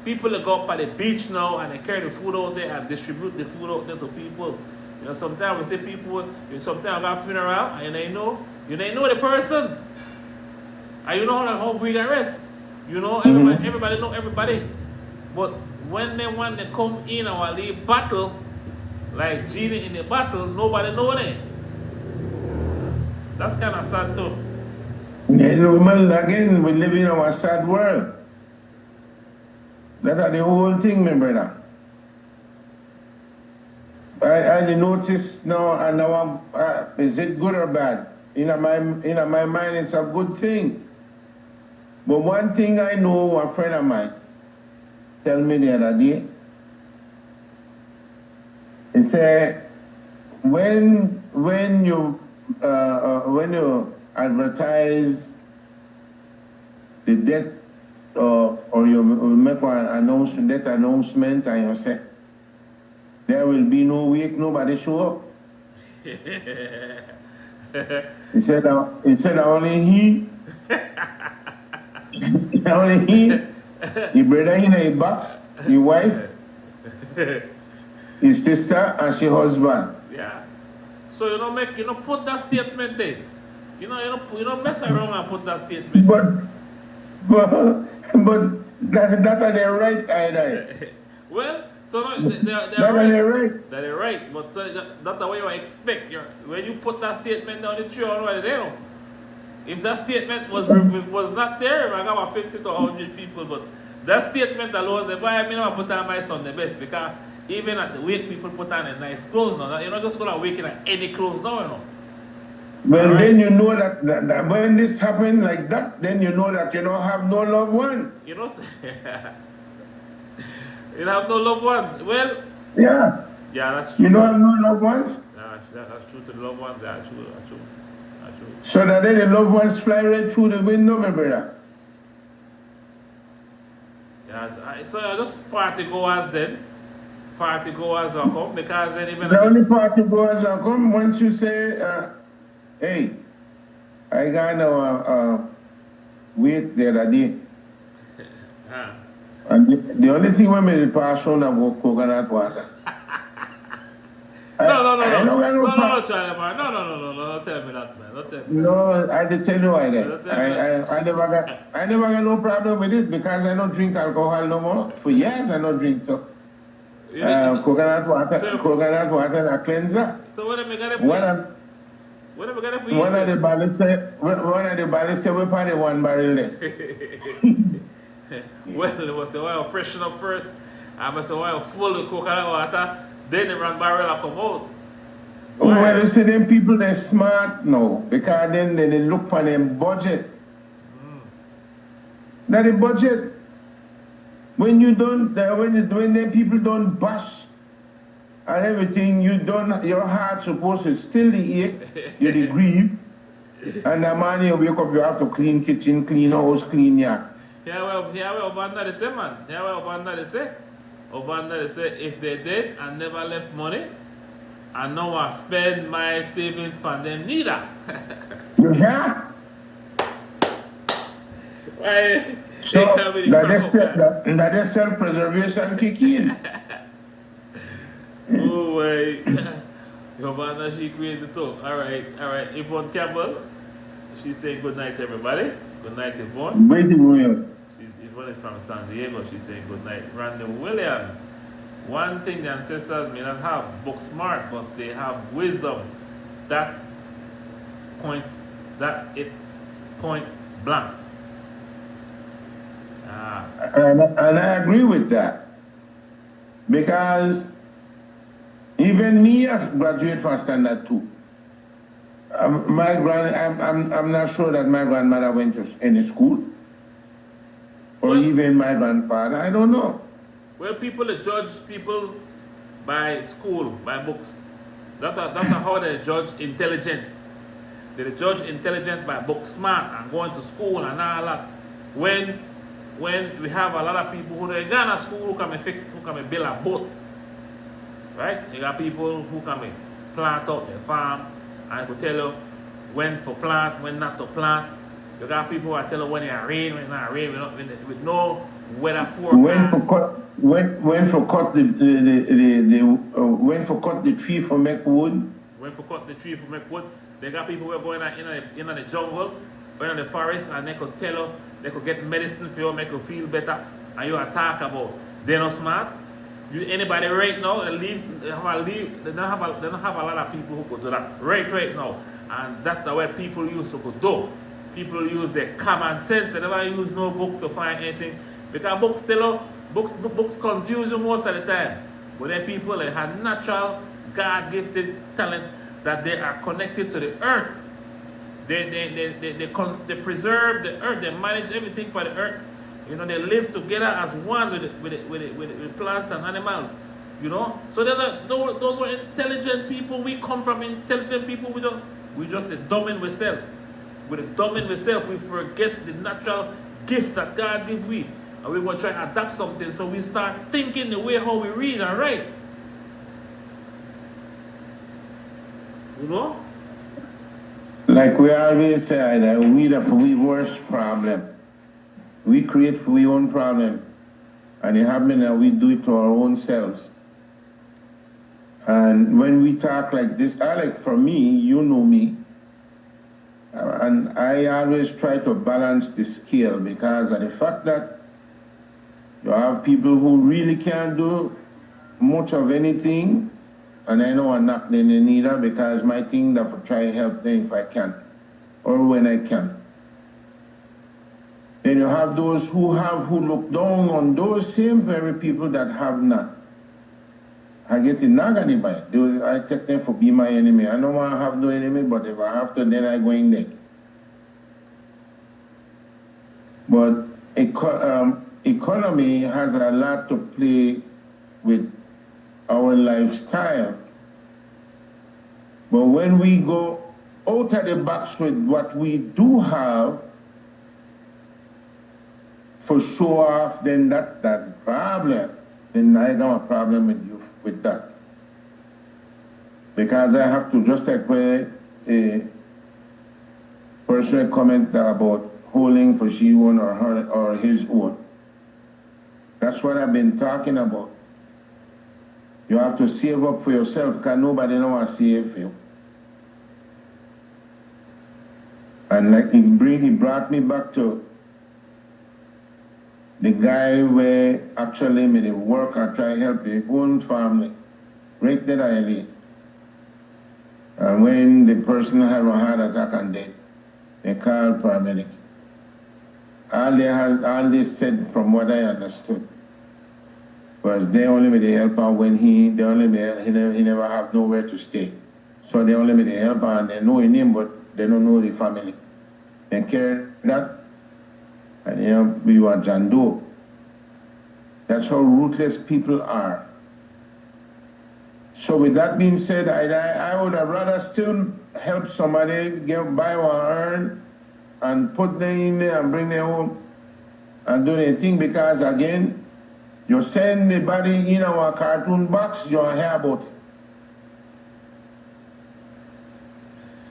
people look up at the beach now and they carry the food out there and distribute the food out there to people. Sometimes we see people, sometimes got a funeral and you know the person. And you know how big a rest. Everybody know everybody. But when they want to come in and leave battle, like Genie in the battle, nobody know it. That's kind of sad too. Again, we live in a sad world. That's the whole thing, my brother. I notice now, and now, is it good or bad? In my mind, it's a good thing. But one thing I know, a friend of mine tell me the other day, he said, when you advertise the death or you make an death announcement and you say, there will be no wake, nobody show up. He said only he, only he, your brother in a box, your wife, his sister, and she husband. Yeah. So you don't put that statement in. You don't mess around and put that statement. But that are the right either. Well, so no, they're right. Right. They're right. But so that's the way you expect. When you put that statement down the tree, already they know. If that statement was not there, I got 50 to 100 people. But that statement alone, the boy, I put on my son the best because even at the wake, people put on a nice clothes now. You're not just going to wake in any clothes now, Well, right. Then you know that when this happens like that, then you know that you don't have no loved one. You don't have no loved ones. Well, yeah. Yeah, that's true. You don't have no loved ones? Yeah, that's true to the loved ones. That's true. So that then the loved ones fly right through the window, my brother. Yeah, so just party goers then. Party goers will come because then even the only party goers will come once you say, hey, I got no wait the other day. And the only thing when me pass on about coconut water. No, Charlie, man. No, tell me that, man. Don't tell me. No, I did tell you why that. I never got no problem with it because I don't drink alcohol no more. For years I don't drink so. Coconut water and a cleanser. So what am I gonna for What am I gonna for you? One of the ballots say we party one barrel there. Well, it was a while freshen up first. I must a while full of coconut water. Then the run barrel will come out. Well, you see, them people, they're smart now because then they look for them budget. Now the budget, when them people don't bash and everything, your heart's supposed to still the ache, you the grieve, and the man you wake up, you have to clean kitchen, clean house, clean yard. Yeah, well, Obanda they say, man. Yeah, well, Obanda they say, if they did and never left money, I know I spend my savings for them neither. Yeah? Right? So, that is self-preservation kick in. Oh, wait. Obanda, she crazy too. All right. Yvonne Campbell, she's saying good night, everybody. Good night, Yvonne. Yvonne is from San Diego. She's saying good night. Randy Williams. One thing the ancestors may not have, book smart, but they have wisdom. It's point blank. And I agree with that. Because even me, I graduated from Standard 2. I'm not sure that my grandmother went to any school. Or even my grandfather, I don't know. Well, people judge people by school, by books. That's how they judge intelligence. They judge intelligence by book smart and going to school and all that. When when we have a lot of people who they gone to school who come and fix, who come and build a boat, right? You got people who come and plant out their farm and could tell you when to plant, when not to plant. You got people who are telling you when it rain, when it not rain, with no weather forecast. When for cut the tree for make wood. When for cut the tree for make wood. They got people who are going in the jungle, going in the forest, and they could tell you, they could get medicine for you, make you feel better, and you are talk about they're not smart. Anybody right now, they don't have a lot of people who could do that right now, and that's the way people used to could do. People use their common sense. They never use no books to find anything, because books tell you, books confuse you most of the time. But there are people that have natural, God-gifted talent that they are connected to the earth. They preserve the earth. They manage everything for the earth. You know, they live together as one with plants and animals. You know, so those were intelligent people. We come from intelligent people. We just the dumb in ourselves. With the dumb in ourselves, we forget the natural gift that God gives we, and we want to try to adapt something. So we start thinking the way how we read and write. You know? Like we always say, that we have we worst problem. We create for our own problem. And it happens that we do it to our own selves. And when we talk like this, like for me, you know me, and I always try to balance the scale, because of the fact that you have people who really can't do much of anything, and I know I'm not them neither, because my thing that I try to help them if I can, or when I can. Then you have those who look down on those same very people that have not. I get it not anybody. I take them for be my enemy. I don't want to have no enemy, but if I have to, then I go in there. But economy has a lot to play with our lifestyle. But when we go out of the box with what we do have, for show off, then that problem. Then I got a problem with you with that. Because I have to, just like where a personal comment about holding for she own or her or his own. That's what I've been talking about. You have to save up for yourself, because nobody knows how to save for you. And like he brought me back to the guy where actually made it work and try to help his own family, right there I live. And when the person had a heart attack and dead, they called paramedic. All they said, from what I understood, was they only made the helper when he never have nowhere to stay. So they only made the helper, and they know his name, but they don't know the family. They carry that. And we were John Doe. That's how ruthless people are. So with that being said, I would have rather still help somebody buy one urn and put them in there and bring them home and do their thing, because again, you send the body in our cartoon box, you don't hear about it.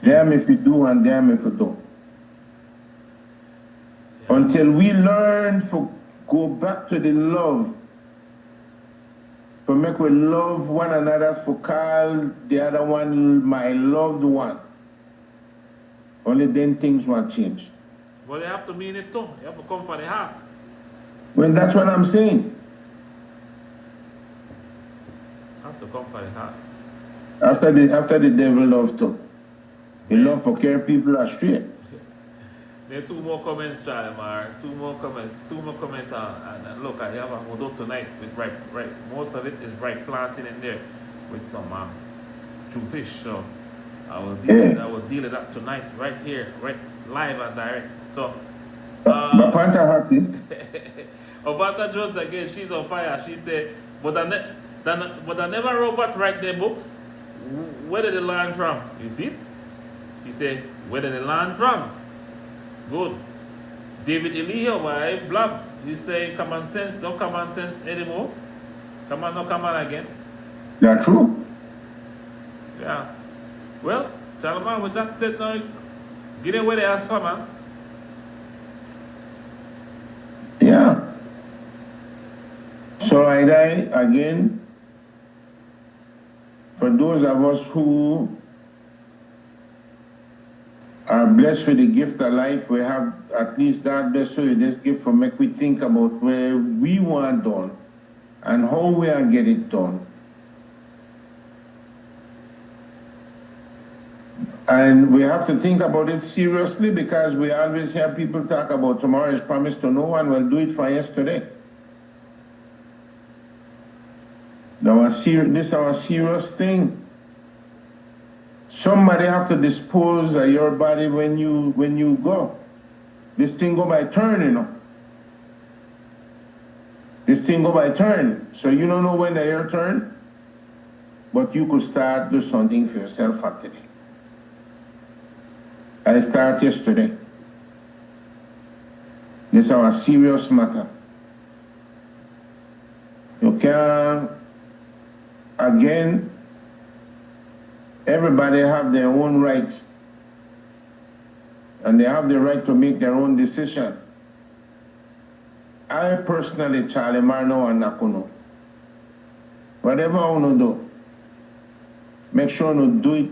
Damn if you do and damn if you don't. Until we learn to go back to the love, to make we love one another, for call the other one my loved one. Only then things will change. Well, you have to mean it too. You have to come for the heart. Well, that's what I'm saying. You have to come for the heart. After the devil love too. He love to carry people astray. There are two more comments, Charlie Mar. Two more comments. And look, I have a photo tonight with right. Most of it is right planting in there with some true fish. So I will deal with that tonight, right here, right live and direct. So Obata Jones again, she's on fire. She said, but I never robot write their books. Where did they learn from? You see? She said, where did they learn from? Good. David Elia, why blab? You say common sense, no common sense anymore. Come on, no come on again. That's true. Yeah. Well, Chalaman, with that said now, get away the ass for man. Yeah. So I die again. For those of us who are blessed with the gift of life, we have at least that blessed with this gift for make we think about where we want done and how we are get it done. And we have to think about it seriously because we always hear people talk about tomorrow is promised to no one. Well, do it for yesterday. This is our serious thing. Somebody have to dispose of your body when you go. This thing go by turn, you know. This thing go by turn. So you don't know when the your turn, but you could start do something for yourself for today. I start yesterday. This is our serious matter. You can, again, everybody have their own rights. And they have the right to make their own decision. I personally, Charlie Marno and Nakuno, whatever I want to do, make sure you do it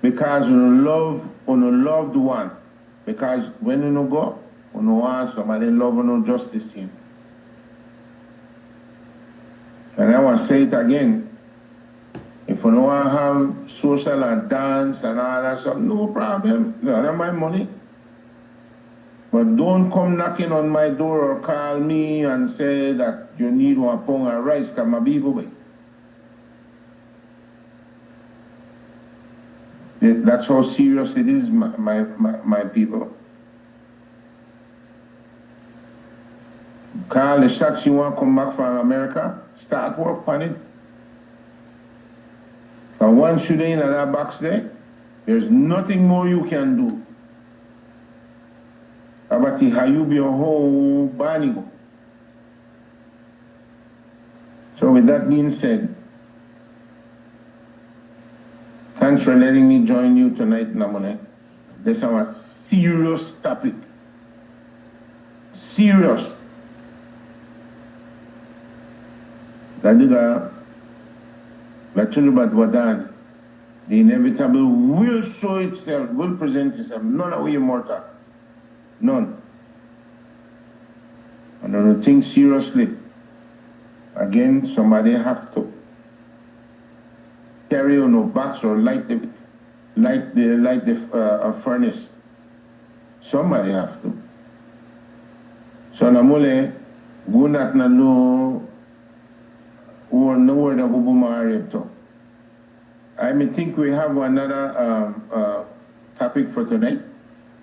because you love on a loved one. Because when you go, you want somebody love and justice to you. And I want to say it again. If you don't want to have social and dance and all that stuff, no problem. That's my money. But don't come knocking on my door or call me and say that you need 1 pound of rice to my people. That's how serious it is, my people. Call the shots you want to come back from America, start work on it. And once you're in that box there, there's nothing more you can do. About the how you be a whole body. So with that being said, thanks for letting me join you tonight, Namone. This is our serious topic. Serious. Dadiga, the inevitable will show itself, will present itself. None of you mortal. None. And I don't think seriously. Again, somebody have to carry on a box or light the furnace. Somebody have to. So namule gunat na lo or nowhere na gubumare to. I think we have another topic for tonight.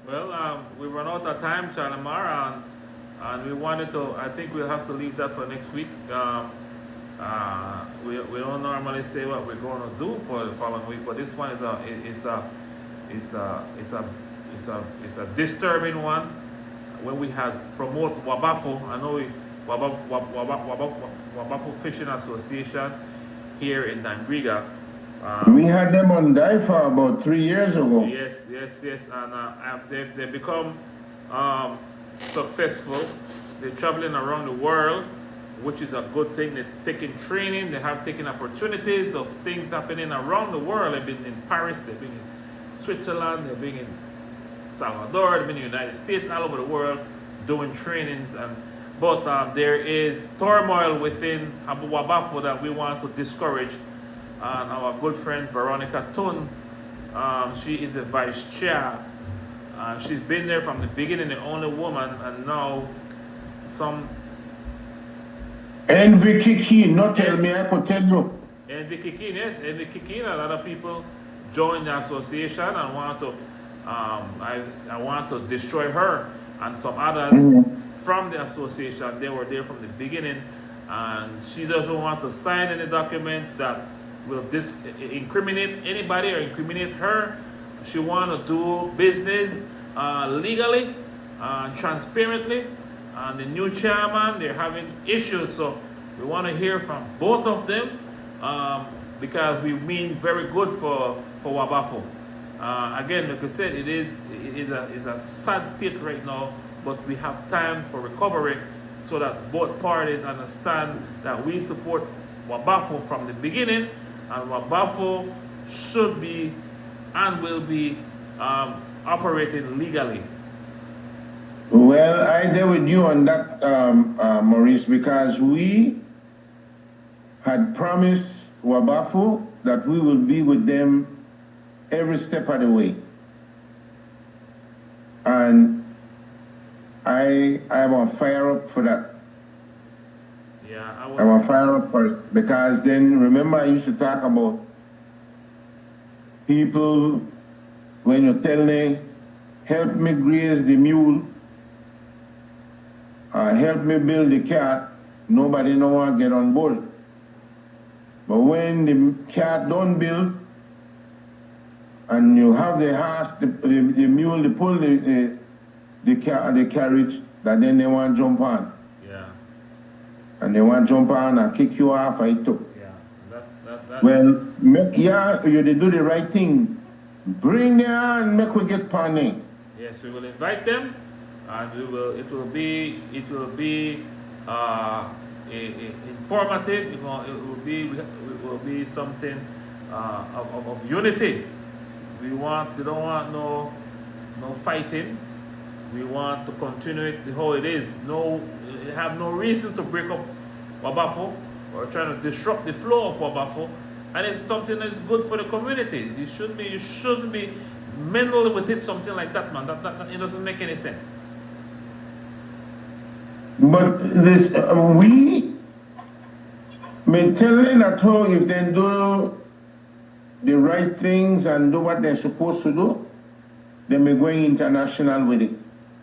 Well, we run out of time, Chalamar, and we wanted to. I think we'll have to leave that for next week. We don't normally say what we're going to do for the following week, but this one is a disturbing one. When we had promote Wabafo, I know Wabafo Fishing Association here in Nangriga. We had them on DYFA about 3 years ago. Yes, and they've become successful. They're traveling around the world, which is a good thing. They're taking training. They have taken opportunities of things happening around the world. They've been in Paris. They've been in Switzerland. They've been in Salvador. They've been in the United States, all over the world, doing trainings. But there is turmoil within Abu Wabafo that we want to discourage. And our good friend Veronica Tun, she is the vice chair. She's been there from the beginning, the only woman, and now some. And Vicky Keen, not tell me, I could tell you. And Vicky Keen, yes, and Vicky Keen, a lot of people join the association and want to, I want to destroy her and some others from the association. They were there from the beginning, and she doesn't want to sign any documents that will incriminate anybody or incriminate her. She want to do business legally, transparently, and the new chairman, they're having issues. So we want to hear from both of them because we mean very good for Wabafo. Again, like I said, it is a sad state right now, but we have time for recovery so that both parties understand that we support Wabafo from the beginning, and Wabafo should be and will be operating legally. Well, I there with you on that, Maurice, because we had promised Wabafo that we will be with them every step of the way. And I am on fire up for that. Yeah, I'm on fire up for it. Because then, remember I used to talk about people, when you tell them, help me graze the mule, help me build the cat, nobody no want to get on board. But when the cat don't build, and you have the horse, the mule, to pull the carriage, that then they want to jump on. Yeah. And they want to jump on and kick you off, I took. Yeah. Well, you do the right thing. Bring them and make we get panning. Yes, we will invite them, and it will be informative. It will be something of unity. We don't want no fighting. We want to continue it how it is. We have no reason to break up Wabafo or trying to disrupt the flow of Wabafo. And it's something that's good for the community. You shouldn't be meddling with it, something like that, man. That it doesn't make any sense. But this we may telling at home if they do the right things and do what they're supposed to do, they may go international with it.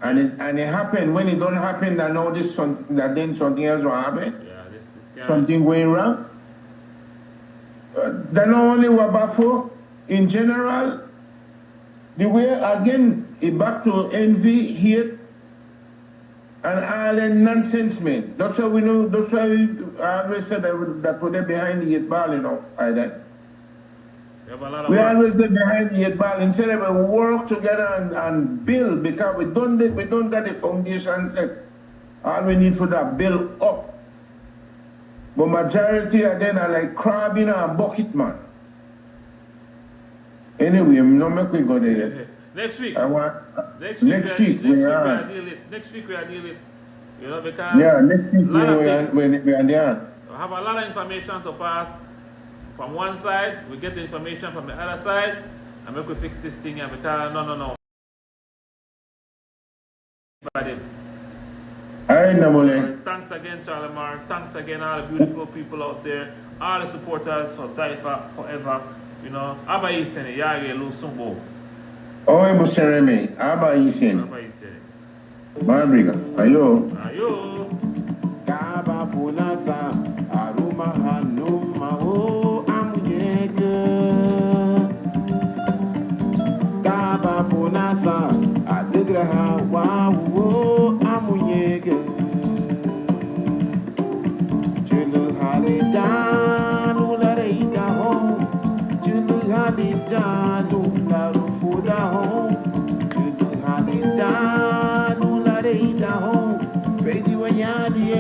And it happened. When it don't happen, then then something else will happen. Yeah, this something going wrong. Then not only Wabafo, in general, the way again it back to envy, hate, and all that nonsense, man. That's why we know. That's why I always said that we're behind the 8 ball, you know, like that. We always get behind the 8 ball instead of we work together and build, because we don't get the foundation set. All we need for that build up. But majority of them are like crab in a bucket, man. Anyway, no make we go there yet. Next week. Next week we are dealing, you know, because next week we are there. I have a lot of information to pass from one side. We get the information from the other side, and make we fix this thing. And because no. Thanks again, Charlemagne's. Thanks again, all the beautiful people out there, all the supporters for DYFA forever. You know, Aba Isene, Yage Lusumbo. Oh, Ebusereme, Aba Isene. Aba Isene. Mabriga, ayo. Kaba Funasa, Aruma Hanuma, oh, Amunyeke. Kaba Funasa, Adigraha, wow, oh, Amunyeke. Chulu Halidanu, Lareida home. Chulu Halidanu, Larufuda home. Chulu Halidanu, Lareida home. Fade you a yadi,